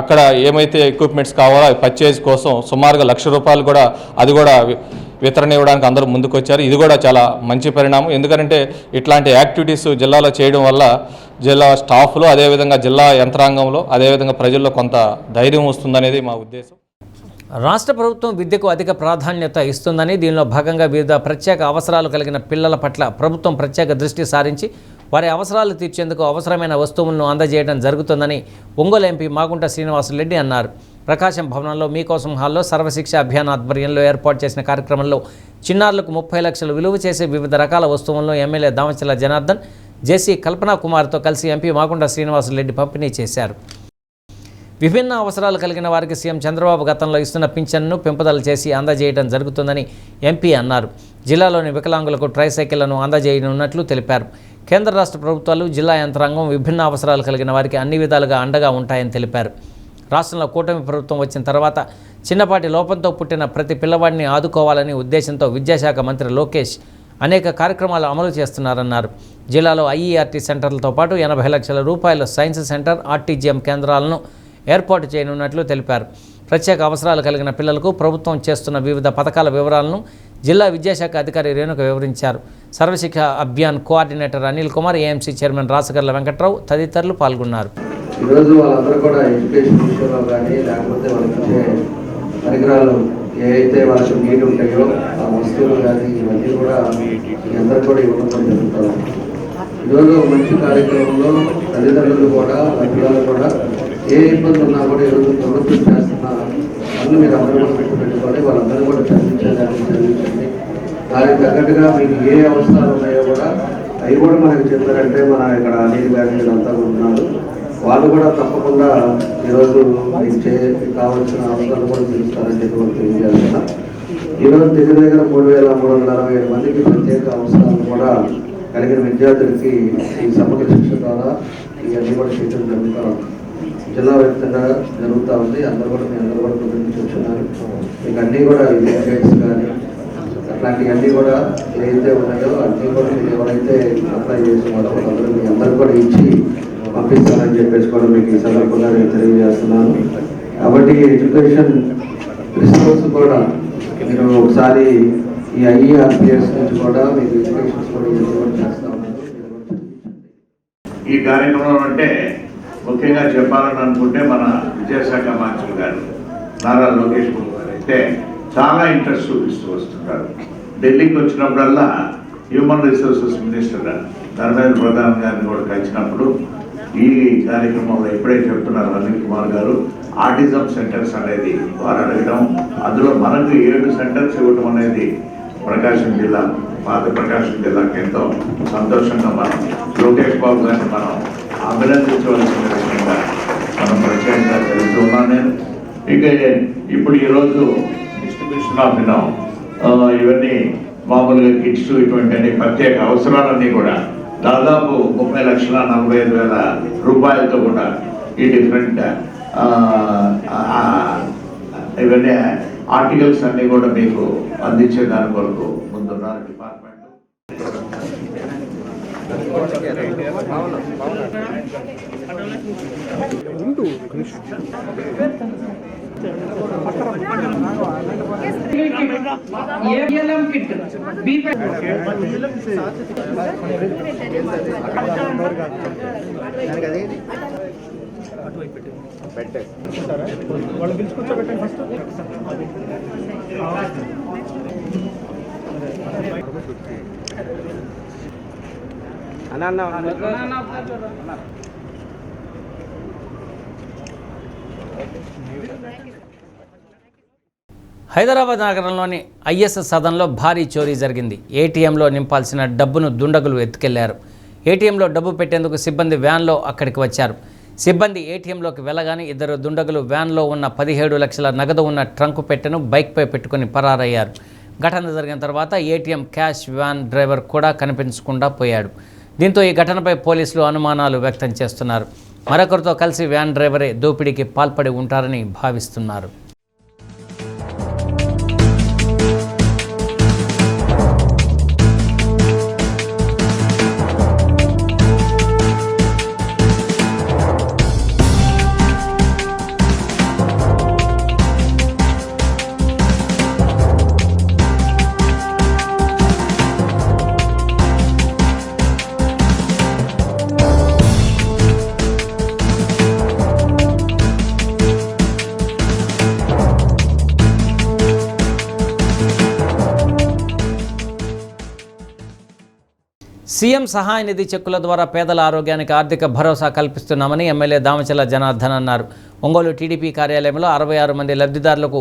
అక్కడ ఏమైతే ఎక్విప్మెంట్స్ కావాలో అవి పర్చేజ్ కోసం సుమారుగా ₹1,00,000 కూడా అది కూడా వితరణ ఇవ్వడానికి అందరూ ముందుకొచ్చారు. ఇది కూడా చాలా మంచి పరిణామం. ఎందుకంటే ఇట్లాంటి యాక్టివిటీస్ జిల్లాలో చేయడం వల్ల జిల్లా స్టాఫ్లో, అదేవిధంగా జిల్లా యంత్రాంగంలో, అదేవిధంగా ప్రజల్లో కొంత ధైర్యం వస్తుందనేది మా ఉద్దేశం. రాష్ట్ర ప్రభుత్వం విద్యకు అధిక ప్రాధాన్యత ఇస్తుందని, దీనిలో భాగంగా వివిధ ప్రత్యేక అవసరాలు కలిగిన పిల్లల పట్ల ప్రభుత్వం ప్రత్యేక దృష్టి సారించి వారి అవసరాలు తీర్చేందుకు అవసరమైన వస్తువులను అందజేయడం జరుగుతుందని ఒంగోలు ఎంపీ మాగుంట శ్రీనివాసులరెడ్డి అన్నారు. ప్రకాశం భవనంలో మీకోసం హాల్లో సర్వశిక్ష అభియాన్ ఆధ్వర్యంలో ఏర్పాటు చేసిన కార్యక్రమంలో చిన్నారులకు 30 లక్షలు విలువ చేసే వివిధ రకాల వస్తువులను ఎమ్మెల్యే దామచర్ల జనార్దన్, జేసీ కల్పనా కుమార్తో కలిసి ఎంపీ మాగుంట శ్రీనివాసులరెడ్డి పంపిణీ చేశారు. విభిన్న అవసరాలు కలిగిన వారికి సీఎం చంద్రబాబు గతంలో ఇస్తున్న పింఛన్ను పెంపుదల చేసి అందజేయడం జరుగుతుందని ఎంపీ అన్నారు. జిల్లాలోని వికలాంగులకు ట్రైసైకిళ్లను అందజేయనున్నట్లు తెలిపారు. కేంద్ర రాష్ట్ర ప్రభుత్వాలు, జిల్లా యంత్రాంగం విభిన్న అవసరాలు కలిగిన వారికి అన్ని విధాలుగా అండగా ఉంటాయని తెలిపారు. రాష్ట్రంలో కూటమి ప్రభుత్వం వచ్చిన తర్వాత చిన్నపాటి లోపంతో పుట్టిన ప్రతి పిల్లవాడిని ఆదుకోవాలని ఉద్దేశంతో విద్యాశాఖ మంత్రి లోకేష్ అనేక కార్యక్రమాలు అమలు చేస్తున్నారన్నారు. జిల్లాలో IERT సెంటర్లతో పాటు ₹80 లక్షల సైన్స్ సెంటర్, RTGM కేంద్రాలను ఏర్పాటు చేయనున్నట్లు తెలిపారు. ప్రత్యేక అవసరాలు కలిగిన పిల్లలకు ప్రభుత్వం చేస్తున్న వివిధ పథకాల వివరాలను జిల్లా విద్యాశాఖ అధికారి రేణుక వివరించారు. Sarvashiksha Abhiyan coordinator Anil Kumar, AMC chairman Rasagarla Venkatrao తదితరులు పాల్గొన్నారు. ఈరోజు వాళ్ళందరూ కూడా ఎడ్యుకేషన్ విషయంలో కానీ, లేకపోతే వాళ్ళకి ఇచ్చే పరికరాలు ఏవైతే వాళ్ళకి నీడ్ ఉంటాయో ఆ వస్తువులు కానీ ఇవన్నీ కూడా అందరూ కూడా ఇవ్వడం జరుగుతారు. ఈరోజు మంచి కార్యక్రమంలో తల్లిదండ్రులు కూడా, పిల్లలు కూడా ఏ ఇబ్బంది ఉన్నా కూడా ఈరోజు ప్రభుత్వం చేస్తున్న పనులు మీరు అందరూ కూడా పెట్టుకొని వాళ్ళందరూ కూడా చదివించేదాన్ని చదివించండి. దానికి తగ్గట్టుగా మీకు ఏ అవసరాలు ఉన్నాయో కూడా అవి కూడా మనకి చెప్పారంటే మన ఇక్కడ అనిల్ గారి వీళ్ళంతా ఉన్నారు. వాళ్ళు కూడా తప్పకుండా ఈరోజు మీకు కావాల్సిన అవసరాలు కూడా తెలుస్తారని చెప్పి తెలియజేస్తున్నా. ఈరోజు దగ్గర 3,367 మందికి ప్రత్యేక అవసరాలు కూడా కలిగిన విద్యార్థులకి ఈ సమగ్ర శిక్ష ద్వారా ఇవన్నీ కూడా చేయడం జరుగుతూ ఉంది. జిల్లా వ్యాప్తంగా జరుగుతూ ఉంది. అందరూ కూడా మీ అందరూ కూడా పొద్దున్న చూస్తున్నారు. మీకు అన్నీ కూడా గైడ్స్ కానీ అట్లాంటివన్నీ కూడా ఏదైతే ఉన్నాయో అన్నీ కూడా మీరు ఎవరైతే అప్లై చేస్తున్నారో వాళ్ళందరూ మీ అందరూ కూడా ఇచ్చి పంపిస్తారని చెప్పేసి కూడా మీకు ఈ సందర్భంగా నేను తెలియజేస్తున్నాను. కాబట్టి ఎడ్యుకేషన్ రిసోర్స్ కూడా మీరు ఒకసారి ఈ IERPS నుంచి కూడా మీకు ఎడ్యుకేషన్స్ కూడా చేస్తూ ఉన్నారు. ఈ కార్యక్రమం అంటే ముఖ్యంగా చెప్పాలని అనుకుంటే మన విద్యాశాఖ మంత్రి గారు నారా లోకేష్ బాబు గారు అయితే చాలా ఇంట్రెస్ట్ చూపిస్తూ వస్తుంటారు. ఢిల్లీకి వచ్చినప్పుడల్లా human resources minister Dharmendra Pradhan గారిని కూడా కలిసినప్పుడు ఈ కార్యక్రమంలో ఎప్పుడైతే చెప్తున్నారు అనిల్ కుమార్ గారు ఆటిజం సెంటర్స్ అనేది వారు అడగడం, అందులో మనకు 7 సెంటర్స్ ఇవ్వడం అనేది ప్రకాశం జిల్లా, పాత ప్రకాశం జిల్లాకి ఎంతో సంతోషంగా మనం లోకేష్ బాబు గారిని మనం అభినందించవలసిన విషయంగా మనం ప్రత్యేకంగా తెలుస్తున్నాను నేను. ఇక ఇప్పుడు ఈరోజు డిస్ట్రిబ్యూషన్ ఆఫ్ ఇవన్నీ మామూలుగా కిట్స్ ఇటువంటి ప్రత్యేక అవసరాలన్నీ కూడా దాదాపు 30,45,000 రూపాయలతో కూడా ఈ డిఫరెంట్ ఇవన్నీ ఆర్టికల్స్ అన్నీ కూడా మీకు అందించే దాని కొరకు ముందున్నారు డిపార్ట్మెంట్. హైదరాబాద్ నగరంలోని ఐఎస్ఎస్ సదన్లో భారీ చోరీ జరిగింది. ఏటీఎంలో నింపాల్సిన డబ్బును దుండగులు ఎత్తుకెళ్లారు. ఏటీఎంలో డబ్బు పెట్టేందుకు సిబ్బంది వ్యాన్లో అక్కడికి వచ్చారు. సిబ్బంది ఏటీఎంలోకి వెళ్ళగానే ఇద్దరు దుండగులు వ్యాన్లో ఉన్న 17 లక్షల నగదు ఉన్న ట్రంకు పెట్టెను బైక్పై పెట్టుకుని పరారయ్యారు. ఘటన జరిగిన తర్వాత ఏటీఎం క్యాష్ వ్యాన్ డ్రైవర్ కూడా కనిపించకుండా పోయాడు. దీంతో ఈ ఘటనపై పోలీసులు అనుమానాలు వ్యక్తం చేస్తున్నారు. మరొకరితో కలిసి వ్యాన్ డ్రైవరే దోపిడీకి పాల్పడి ఉంటారని భావిస్తున్నారు. సీఎం సహాయ నిధి చెక్కుల ద్వారా పేదల ఆరోగ్యానికి ఆర్థిక భరోసా కల్పిస్తున్నామని ఎమ్మెల్యే దామచల జనార్దన్ అన్నారు. ఒంగోలు టీడీపీ కార్యాలయంలో 66 మంది లబ్ధిదారులకు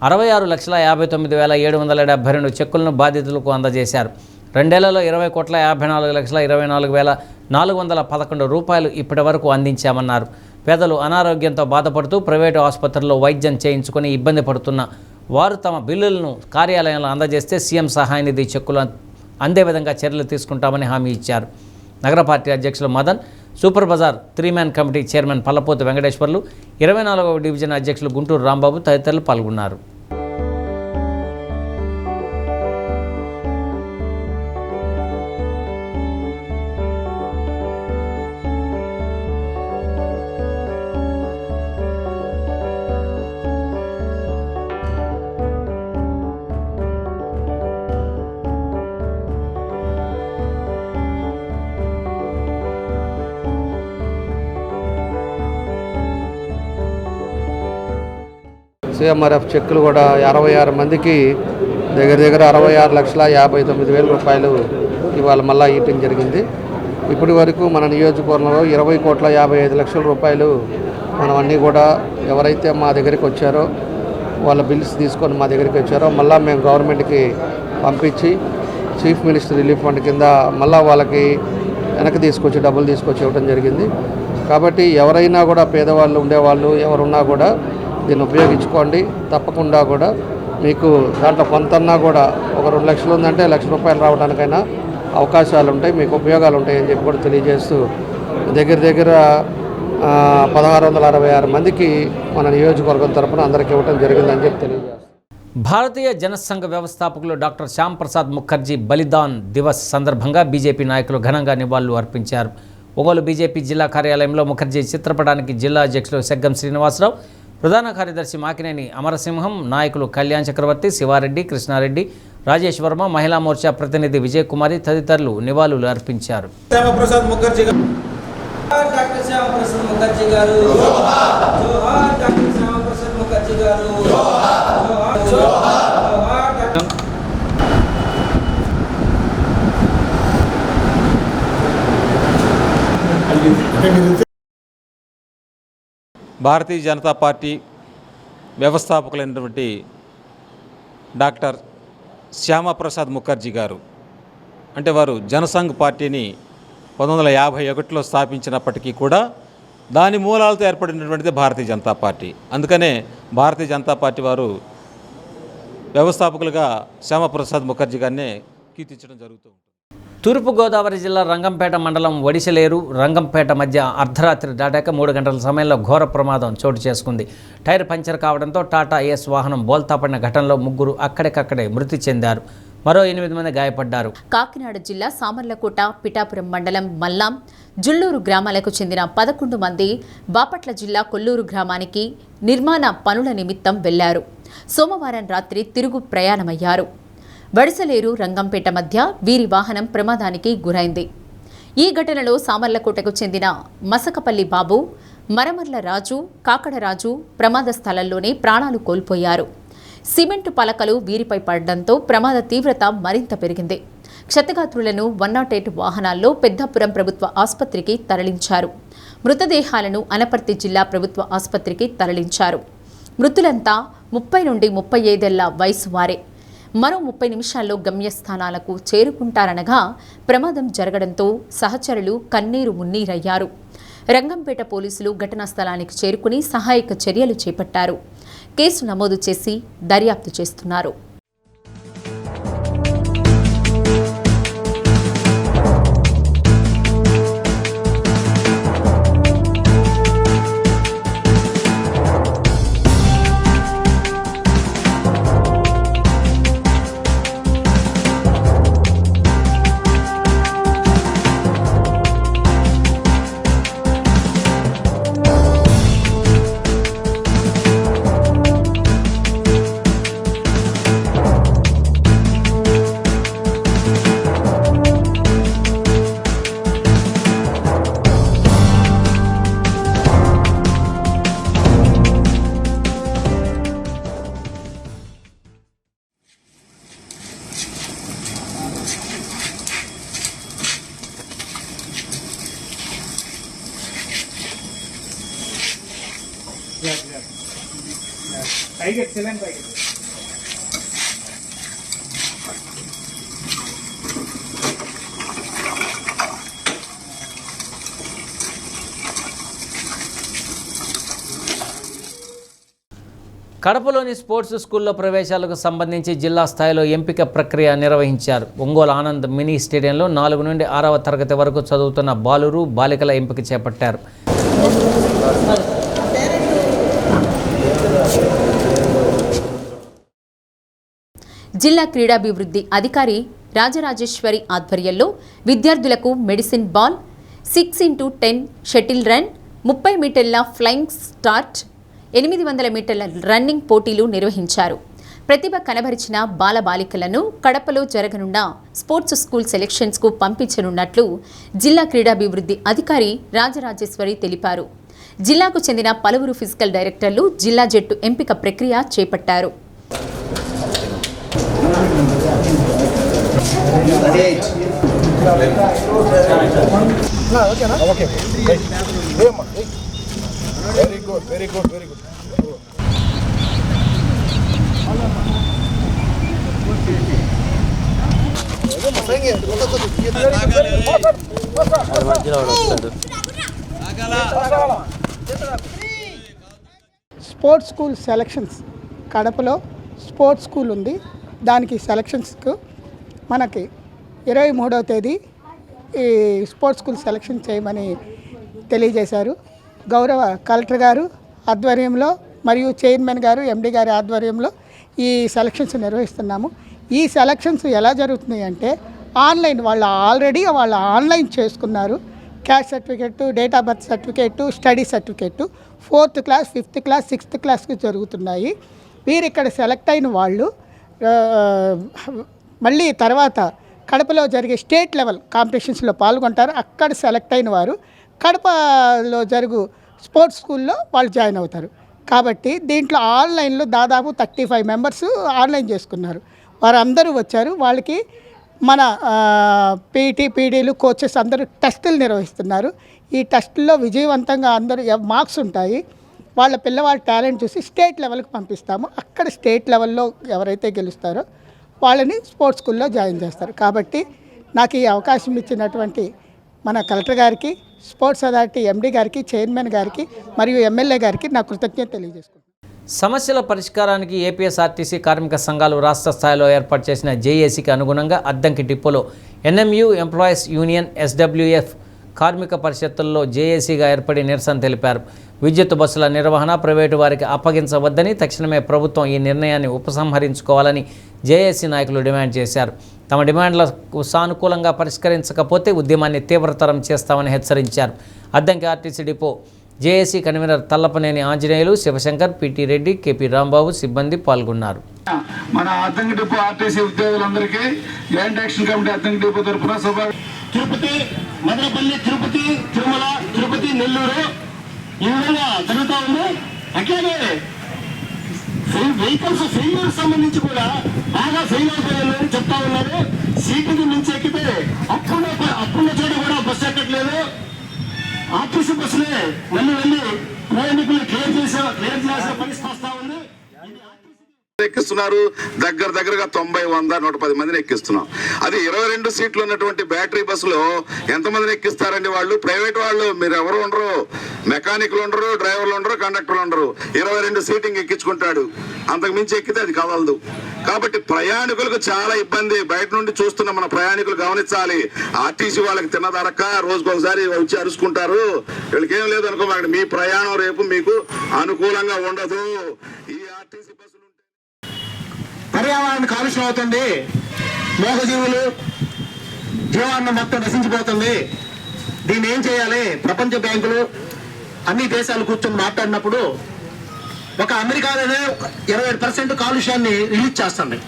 66,59,772 చెక్కులను బాధితులకు అందజేశారు. 2 ఏళ్లలో 20,24,24,411 రూపాయలు ఇప్పటి వరకు అందించామన్నారు. పేదలు అనారోగ్యంతో బాధపడుతూ ప్రైవేటు ఆసుపత్రుల్లో వైద్యం చేయించుకొని ఇబ్బంది పడుతున్న వారు తమ బిల్లులను కార్యాలయంలో అందజేస్తే సీఎం సహాయ నిధి చెక్కులు అందే విధంగా చర్యలు తీసుకుంటామని హామీ ఇచ్చారు. నగర పార్టీ అధ్యక్షులు మదన్, సూపర్ బజార్ 3-మ్యాన్ కమిటీ చైర్మన్ పల్లపోతు వెంకటేశ్వర్లు, 24వ డివిజన్ అధ్యక్షులు గుంటూరు రాంబాబు తదితరులు పాల్గొన్నారు. సిఎంఆర్ఎఫ్ చెక్కులు కూడా 66 మందికి దగ్గర 66,59,000 రూపాయలు ఇవాళ మళ్ళా ఇవ్వటం జరిగింది. ఇప్పటి వరకు మన నియోజకవర్గంలో 20,55,00,000 రూపాయలు మనం అన్నీ కూడా ఎవరైతే మా దగ్గరికి వచ్చారో వాళ్ళ బిల్స్ తీసుకొని మా దగ్గరికి వచ్చారో మళ్ళీ మేము గవర్నమెంట్కి పంపించి చీఫ్ మినిస్టర్ రిలీఫ్ ఫండ్ కింద మళ్ళీ వాళ్ళకి వెనక్కి తీసుకొచ్చి డబ్బులు తీసుకొచ్చి ఇవ్వడం జరిగింది. కాబట్టి ఎవరైనా కూడా పేదవాళ్ళు ఉండేవాళ్ళు ఎవరున్నా కూడా దీన్ని ఉపయోగించుకోండి. తప్పకుండా కూడా మీకు దాంట్లో కొంతన్నా కూడా ఒక 2 లక్షలు ఉందంటే 1 లక్ష రూపాయలు రావడానికైనా అవకాశాలు ఉంటాయి, మీకు ఉపయోగాలు ఉంటాయని చెప్పి కూడా తెలియజేస్తూ దగ్గర 1,666 మందికి మన నియోజకవర్గం తరఫున అందరికీ ఇవ్వడం జరిగిందని చెప్పి తెలియజేస్తాం. భారతీయ జనసంఘ వ్యవస్థాపకులు డాక్టర్ శ్యామ్ ప్రసాద్ ముఖర్జీ బలిదాన్ దివస్ సందర్భంగా బీజేపీ నాయకులు ఘనంగా నివాళులు అర్పించారు. ఒంగోలు బీజేపీ జిల్లా కార్యాలయంలో ముఖర్జీ చిత్రపటానికి జిల్లా అధ్యక్షులు సెగ్గం శ్రీనివాసరావు, ప్రధాన కార్యదర్శి మాకినేని అమరసింహం, నాయకులు కళ్యాణ్ చక్రవర్తి, శివారెడ్డి, కృష్ణారెడ్డి, రాజేష్ వర్మ, మహిళా మోర్చా ప్రతినిధి విజయకుమారి తదితరులు నివాళులు అర్పించారు. భారతీయ జనతా పార్టీ వ్యవస్థాపకులైనటువంటి డాక్టర్ శ్యామప్రసాద్ ముఖర్జీ గారు అంటే వారు జనసంఘ్ పార్టీని 1951లో స్థాపించినప్పటికీ కూడా దాని మూలాలతో ఏర్పడినటువంటిది భారతీయ జనతా పార్టీ. అందుకనే భారతీయ జనతా పార్టీ వారు వ్యవస్థాపకులుగా శ్యామప్రసాద్ ముఖర్జీ గారిని కీర్తించడం జరుగుతూ ఉంటుంది. తూర్పుగోదావరి జిల్లా రంగంపేట మండలం వడిసెలేరు రంగంపేట మధ్య అర్ధరాత్రి దాటాక 3 గంటల సమయంలో ఘోర ప్రమాదం చోటు చేసుకుంది. టైర్ పంచర్ కావడంతో టాటా ఏస్ వాహనం బోల్తాపడిన ఘటనలో 3 అక్కడికక్కడే మృతి చెందారు. మరో 8 మంది గాయపడ్డారు. కాకినాడ జిల్లా సామర్లకోట పిఠాపురం మండలం మల్లాం జుల్లూరు గ్రామాలకు చెందిన 11 మంది బాపట్ల జిల్లా కొల్లూరు గ్రామానికి నిర్మాణ పనుల నిమిత్తం వెళ్లారు. సోమవారం రాత్రి తిరుగు ప్రయాణమయ్యారు. వడిసలేరు రంగంపేట మధ్య వీరి వాహనం ప్రమాదానికి గురైంది. ఈ ఘటనలో సామర్లకోటకు చెందిన మసకపల్లి బాబు, మరమర్ల రాజు, కాకడరాజు ప్రమాద స్థలంలోనే ప్రాణాలు కోల్పోయారు. సిమెంటు పలకలు వీరిపై పడడంతో ప్రమాద తీవ్రత మరింత పెరిగింది. క్షతగాత్రులను 108 వాహనాల్లో పెద్దాపురం ప్రభుత్వ ఆసుపత్రికి తరలించారు. మృతదేహాలను అనపర్తి జిల్లా ప్రభుత్వ ఆసుపత్రికి తరలించారు. మృతులంతా 30 నుండి 35 ఏళ్ల వయసు వారే. మరో 30 నిమిషాల్లో గమ్యస్థానాలకు చేరుకుంటారనగా ప్రమాదం జరగడంతో సహచరులు కన్నీరు మున్నీరయ్యారు. రంగంపేట పోలీసులు ఘటనా స్థలానికి చేరుకుని సహాయక చర్యలు చేపట్టారు. కేసు నమోదు చేసి దర్యాప్తు చేస్తున్నారు. కడపలోని స్పోర్ట్స్ స్కూల్లో ప్రవేశాలకు సంబంధించి జిల్లా స్థాయిలో ఎంపిక ప్రక్రియ నిర్వహించారు. ఒంగోలు ఆనంద్ మినీ స్టేడియంలో 4 నుండి 6వ తరగతి వరకు చదువుతున్న బాలురు, బాలికల ఎంపిక చేపట్టారు. జిల్లా క్రీడాభివృద్ధి అధికారి రాజరాజేశ్వరి ఆధ్వర్యంలో విద్యార్థులకు medicine ball, 6x10 shuttle run, 30 మీటర్ల ఫ్లయింగ్ స్టార్ట్, 800 మీటర్ల రన్నింగ్ పోటీలు నిర్వహించారు. ప్రతిభ కనబరిచిన బాలబాలికలను కడపలో జరగనున్న స్పోర్ట్స్ స్కూల్ సెలక్షన్స్కు పంపించనున్నట్లు జిల్లా క్రీడాభివృద్ధి అధికారి రాజరాజేశ్వరి తెలిపారు. జిల్లాకు చెందిన పలువురు ఫిజికల్ డైరెక్టర్లు జిల్లా జట్టు ఎంపిక ప్రక్రియ చేపట్టారు. స్పోర్ట్స్ స్కూల్ సెలక్షన్స్ కడపలో స్పోర్ట్స్ స్కూల్ ఉంది. దానికి సెలక్షన్స్కు మనకి 23వ తేదీ ఈ స్పోర్ట్స్ స్కూల్ సెలక్షన్ చేయమని తెలియజేశారు. గౌరవ కలెక్టర్ గారు ఆధ్వర్యంలో మరియు చైర్మన్ గారు, ఎండి గారి ఆధ్వర్యంలో ఈ సెలక్షన్స్ నిర్వహిస్తున్నాము. ఈ సెలక్షన్స్ ఎలా జరుగుతున్నాయి అంటే ఆన్లైన్, వాళ్ళు ఆన్లైన్ చేసుకున్నారు. Caste certificate, date of birth certificate, study certificate 4th class, 5th class, 6th క్లాస్కి జరుగుతున్నాయి. వీరు ఇక్కడ సెలెక్ట్ అయిన వాళ్ళు మళ్ళీ తర్వాత కడపలో జరిగే స్టేట్ లెవెల్ కాంపిటీషన్స్లో పాల్గొంటారు. అక్కడ సెలెక్ట్ అయిన వారు కడపలో జరుగు స్పోర్ట్స్ స్కూల్లో వాళ్ళు జాయిన్ అవుతారు. కాబట్టి దీంట్లో ఆన్లైన్లో దాదాపు 35 మెంబర్స్ ఆన్లైన్ చేసుకున్నారు. వారందరూ వచ్చారు. వాళ్ళకి మన పీటీ, పీడీలు, కోచెస్ అందరూ టెస్టులు నిర్వహిస్తున్నారు. ఈ టెస్టుల్లో విజయవంతంగా అందరూ మార్క్స్ ఉంటాయి. వాళ్ళ పిల్లవాళ్ళ టాలెంట్ చూసి స్టేట్ లెవెల్కి పంపిస్తాము. అక్కడ స్టేట్ లెవెల్లో ఎవరైతే గెలుస్తారో వాళ్ళని స్పోర్ట్స్ స్కూల్లో జాయిన్ చేస్తారు. కాబట్టి నాకు ఈ అవకాశం ఇచ్చినటువంటి మన కలెక్టర్ గారికి, స్పోర్ట్స్ అథారిటీ ఎండి గారికి, చైర్మన్ గారికి మరియు ఎమ్మెల్యే గారికి నా కృతజ్ఞత తెలియజేసుకుంటున్నాను. సమస్యల పరిష్కారానికి ఏపీఎస్ఆర్టీసీ కార్మిక సంఘాలు రాష్ట్ర స్థాయిలో ఏర్పాటు చేసిన జేఏసీకి అనుగుణంగా అద్దంకి డిపోలో ఎన్ఎంయు ఎంప్లాయీస్ యూనియన్ ఎస్డబ్ల్యూఎఫ్ కార్మిక పరిషత్తుల్లో జేఏసీగా ఏర్పడి నిరసన తెలిపారు. విద్యుత్ బస్సుల నిర్వహణ ప్రైవేటు వారికి అప్పగించవద్దని, తక్షణమే ప్రభుత్వం ఈ నిర్ణయాన్ని ఉపసంహరించుకోవాలని జేఏసీ నాయకులు డిమాండ్ చేశారు. తమ డిమాండ్లకు సానుకూలంగా పరిష్కరించకపోతే ఉద్యమాన్ని తీవ్రతరం చేస్తామని హెచ్చరించారు. Addanki RTC depot JAC convener Tallapaneni Anjaneyulu, Shivashankar, PT Reddy, KP Rambabu సిబ్బంది పాల్గొన్నారు. మన అద్దంకి డిపో ఆర్టీసీ ఉద్యోగులందరికీ joint action committee Addanki depot తరఫున తిరుపతి, మదనపల్లి, తిరుపతి, తిరుమల, తిరుపతి, నెల్లూరు ఈ విధంగా జరుగుతూ ఉంది. అట్లాగే వెహికల్స్ ఫెయిల్యూర్ సంబంధించి కూడా బాగా ఫెయిల్ అయిపోయిందని చెప్తా ఉన్నారు. సీటుకి మించి ఎక్కితే అప్పున్న చోట కూడా బస్సు ఎక్కట్లేదు. ఆర్టీసీ బస్సులే వెళ్ళి ప్రయాణికులు క్లియర్ చేయాల్సిన పరిస్థితి వస్తా ఉంది. ఎక్కిస్తున్నారు. దగ్గరగా 90, 100, 110 మందిని ఎక్కిస్తున్నాం. అది 22 సీట్లు ఉన్నటువంటి బ్యాటరీ బస్సులో ఎంతమందిని ఎక్కిస్తారండి వాళ్ళు? ప్రైవేట్ వాళ్ళు మీరు ఎవరు ఉండరు, మెకానిక్లు ఉండరు, డ్రైవర్లు ఉండరు, కండక్టర్లు ఉండరు. 22 సీటింగ్ ఎక్కించుకుంటాడు. అంతకు మించి ఎక్కితే అది కదలదు. కాబట్టి ప్రయాణికులకు చాలా ఇబ్బంది. బయట నుండి చూస్తున్న మన ప్రయాణికులు గమనించాలి. ఆర్టీసీ వాళ్ళకి తిన్నదరక రోజుకొకసారి వచ్చి అరుచుకుంటారు. వీళ్ళకి ఏం లేదు అనుకోమాకండి. మీ ప్రయాణం రేపు మీకు అనుకూలంగా ఉండదు. ఈ ఆర్టీసీ బస్సులు పర్యావరణ కాలుష్యం అవుతుంది. మోగజీవులు జీవాన్ని మొత్తం నశించిపోతుంది. దీన్ని ఏం చేయాలి? ప్రపంచ బ్యాంకులు అన్ని దేశాలు కూర్చొని మాట్లాడినప్పుడు ఒక అమెరికాలోనే 27% కాలుష్యాన్ని రిలీజ్ చేస్తున్నాయి.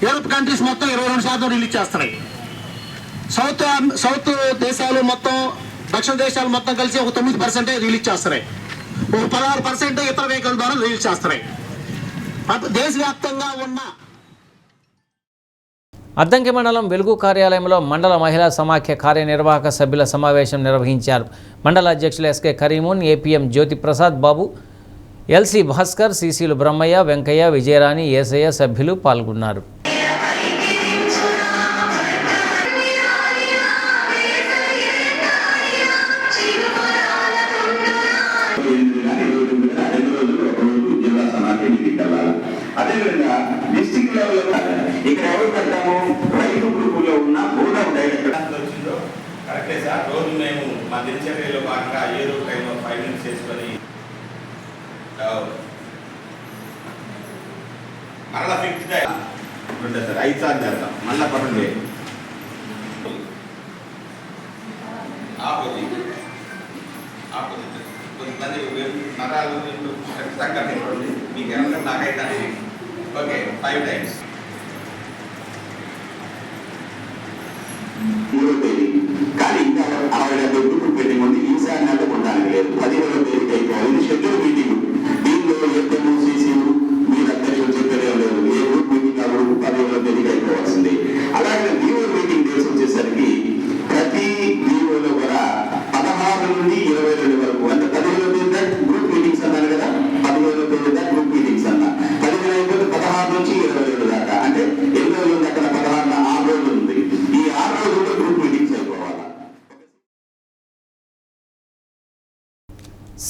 యూరోప్ కంట్రీస్ మొత్తం 22% రిలీజ్ చేస్తున్నాయి. సౌత్ దేశాలు మొత్తం, దక్షిణ దేశాలు మొత్తం కలిసి ఒక 9% రిలీజ్ చేస్తున్నాయి. ఒక 16% ఇతర వెహికల్ ద్వారా రిలీజ్ చేస్తున్నాయి. దేశవ్యాప్తంగా ఉన్న అద్దంకి మండలం వెలుగు కార్యాలయంలో మండల మహిళా సమాఖ్య కార్యనిర్వాహక సభ్యుల సమావేశం నిర్వహించారు. మండల అధ్యక్షులు ఎస్కే కరీమున్, ఏపీఎం జ్యోతి ప్రసాద్ బాబు, ఎల్సీ భాస్కర్, సిసిలు బ్రహ్మయ్య, వెంకయ్య, విజయరాణి, ఏసయ్య సభ్యులు పాల్గొన్నారు. అదేవిధంగా డిస్ట్రిక్ట్ లెవెల్లో ఇక్కడ ఎవరు పెడతాము? రైతు గ్రూపులో ఉన్న బోర్డ్ ఆఫ్ డైరెక్టర్ వచ్చిందో కరెక్టే సార్. రోజు మేము మా దినచర్యలో భాగంగా ఏదో టైంలో 5 minutes చేసుకొని మరలా ఫిక్స్డ్ ఉంటుంది సార్. 5 సార్లు చేస్తాం. మళ్ళా పరండి ఆపోజిట్ కొంతమంది నరాలు తగ్గండి. మీకు ఏమన్నా నాకైతే ఓకే 5 times. 3వ తేదీ కానీ ఇంకా 60 గ్రూపులు పెట్టి ఉంది. ఈసారి నెల ఉండడానికి లేదు. 15వ తేదీకి అయిపోవాలి. ఇది షెడ్యూల్ మీటింగ్. దీనిలో ఏపీఎం సీసీలు మీరు అధ్యక్షులు చెప్పేదే లేదు. ఏ గ్రూప్ మీటింగ్ ఆ గ్రూప్ 15వ తేదీకి అయిపోవాల్సింది. అలాగే వీఓ మీటింగ్ డేట్స్ వచ్చేసరికి ప్రతి వీఓలో కూడా 16 నుండి 22 వరకు, అంటే 15వ తేదీ గ్రూప్ మీటింగ్స్ అన్నారు కదా, 15వ తేదీ గ్రూప్ మీటింగ్స్ అన్నా. 15 అయిపోతే 16 నుంచి 22 దాకా, అంటే 8 రోజులు ఉంది. అక్కడ 16 6 రోజులు ఉంది. ఈ 6 రోజుల్లో గ్రూప్ మీటింగ్స్ అయిపోవాలి.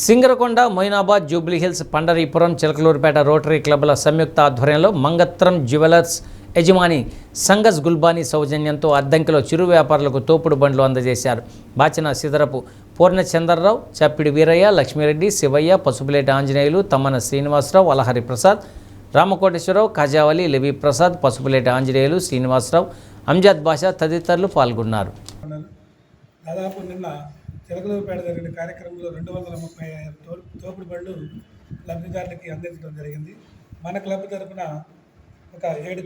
సింగరకొండ, మొయినాబాద్, జూబ్లీహిల్స్, పండరీపురం, చిలకలూరుపేట రోటరీ క్లబ్ల సంయుక్త ఆధ్వర్యంలో మంగత్రం జ్యువెలర్స్ యజమాని సంగస్ గుల్బానీ సౌజన్యంతో అద్దంకిలో చిరు వ్యాపారులకు తోపుడు బండ్లు అందజేశారు. బాచిన సిదరపు పూర్ణచంద్రరావు, చప్పిడి వీరయ్య, లక్ష్మీరెడ్డి, శివయ్య, పసుపులేటి ఆంజనేయులు, తమ్మన శ్రీనివాసరావు, అలహరి ప్రసాద్, రామకోటేశ్వరరావు, ఖజావలి, లెవి ప్రసాద్, పసుపులేటి ఆంజనేయులు, శ్రీనివాసరావు, అంజాద్ బాషా తదితరులు పాల్గొన్నారు. దాదాపు నిన్న చిలకలూరుపేట జరిగిన కార్యక్రమంలో 235 తోపుడు బళ్ళు లబ్ధిదారులకి అందించడం జరిగింది. మన క్లబ్ తరఫున ఒక 7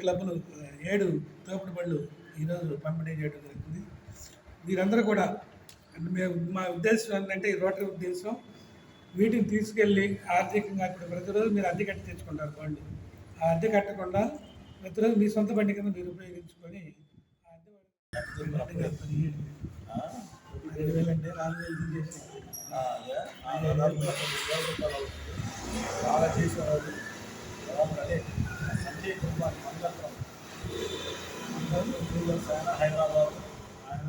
తోపుడు బళ్ళు ఈరోజు పంపిణీ చేయడం జరుగుతుంది. వీరందరూ కూడా మా ఉద్దేశం ఏంటంటే, ఈ రోటరీ ఉద్దేశం వీటిని తీసుకెళ్ళి ఆర్థికంగా ఇప్పుడు ప్రతిరోజు మీరు అద్దె కట్టి తెచ్చుకుంటారు బళ్ళు. ఆ అద్దె కట్టకుండా ప్రతిరోజు మీ సొంత బండి కింద మీరు ఉపయోగించుకొని ఆ అద్దె 5,000 అంటే 4,000 తీసేసి చాలా చేసేవాళ్ళు. అదే సంజయ్ కుమార్ మంగళం హైదరాబాద్ ఆయన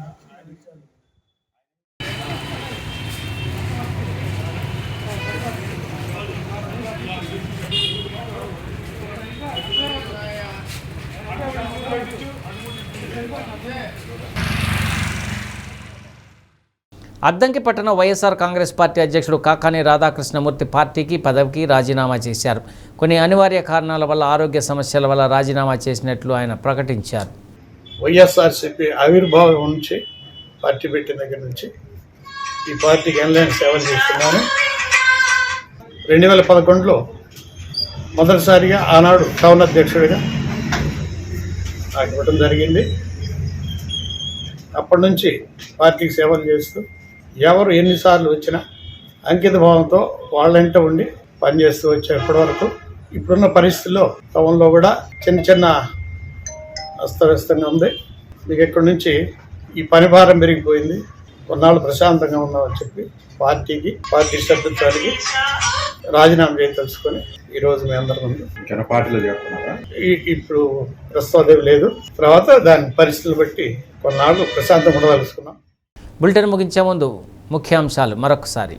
అద్దంకి పట్టణ వైఎస్ఆర్ కాంగ్రెస్ పార్టీ అధ్యక్షుడు కాకాని రాధాకృష్ణమూర్తి పార్టీకి పదవికి రాజీనామా చేశారు. కొన్ని అనివార్య కారణాల వల్ల ఆరోగ్య సమస్యల వల్ల రాజీనామా చేసినట్లు ఆయన ప్రకటించారు. వైఎస్ఆర్సీపీ ఆవిర్భావం నుంచి పార్టీ పెట్టిన దగ్గర నుంచి ఈ పార్టీకి ఎన్లైన్ సేవలు చేస్తున్నాను. 2011లో మొదటిసారిగా ఆనాడు టౌన్ అధ్యక్షుడిగా నాకు ఇవ్వడం జరిగింది. అప్పటి నుంచి పార్టీకి సేవలు చేస్తూ ఎవరు ఎన్నిసార్లు వచ్చినా అంకిత భావంతో వాళ్ళంట ఉండి పనిచేస్తూ వచ్చే ఇప్పటివరకు. ఇప్పుడున్న పరిస్థితుల్లో టౌన్లో కూడా చిన్న చిన్న అస్తవ్యస్తంగా ఉంది. మీకు ఇక్కడి నుంచి ఈ పని భారం పెరిగిపోయింది, కొన్నాళ్ళు ప్రశాంతంగా ఉన్నామని చెప్పి పార్టీ సభ్యత్వానికి రాజీనామా చేసి తెలుసుకొని ఈరోజు మీ అందరి ముందు పార్టీలో చేస్తున్నారా? ఇప్పుడు ప్రస్తుతం లేదు, తర్వాత దాని పరిస్థితులు బట్టి కొన్నాళ్ళు ప్రశాంతంగా ఉండదలుచుకున్నాం. బులెటిన్ ముగించే ముందు ముఖ్యాంశాలు మరొకసారి.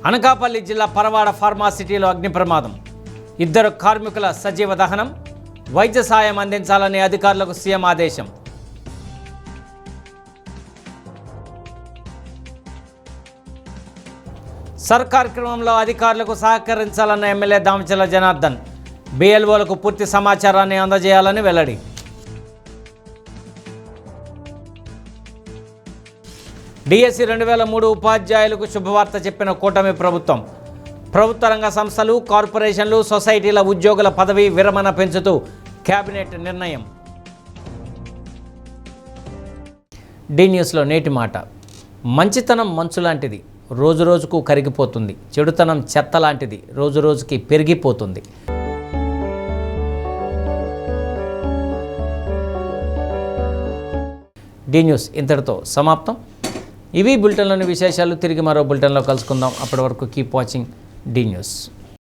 అనకాపల్లి జిల్లా పరవాడ ఫార్మాసిటీలో అగ్ని ప్రమాదం, 2 కార్మికుల సజీవ దహనం, వైద్య సాయం అందించాలని అధికారులకు సీఎం ఆదేశం. సర్కార్ క్రమంలో అధికారులకు సహకరించాలన్న ఎమ్మెల్యే దామచర్ల జనార్దన్, బిఎల్ఓలకు పూర్తి సమాచారాన్ని అందజేయాలని వెల్లడి. డిఎస్సి 2003 ఉపాధ్యాయులకు శుభవార్త చెప్పిన కూటమి ప్రభుత్వం. ప్రభుత్వ రంగ సంస్థలు, కార్పొరేషన్లు, సొసైటీల ఉద్యోగుల పదవి విరమణ పెంచుతూ కేబినెట్ నిర్ణయం. డి న్యూస్లో నేటి మాట. మంచితనం మంచు లాంటిది, రోజురోజుకు కరిగిపోతుంది. చెడుతనం చెత్త లాంటిది, రోజురోజుకి పెరిగిపోతుంది. డి న్యూస్ ఇంతటితో సమాప్తం. ఇవి బులెటిన్లోని విశేషాలు. తిరిగి మరో బులెటిన్లో కలుసుకుందాం. అప్పటి వరకు కీప్ వాచింగ్ డి న్యూస్.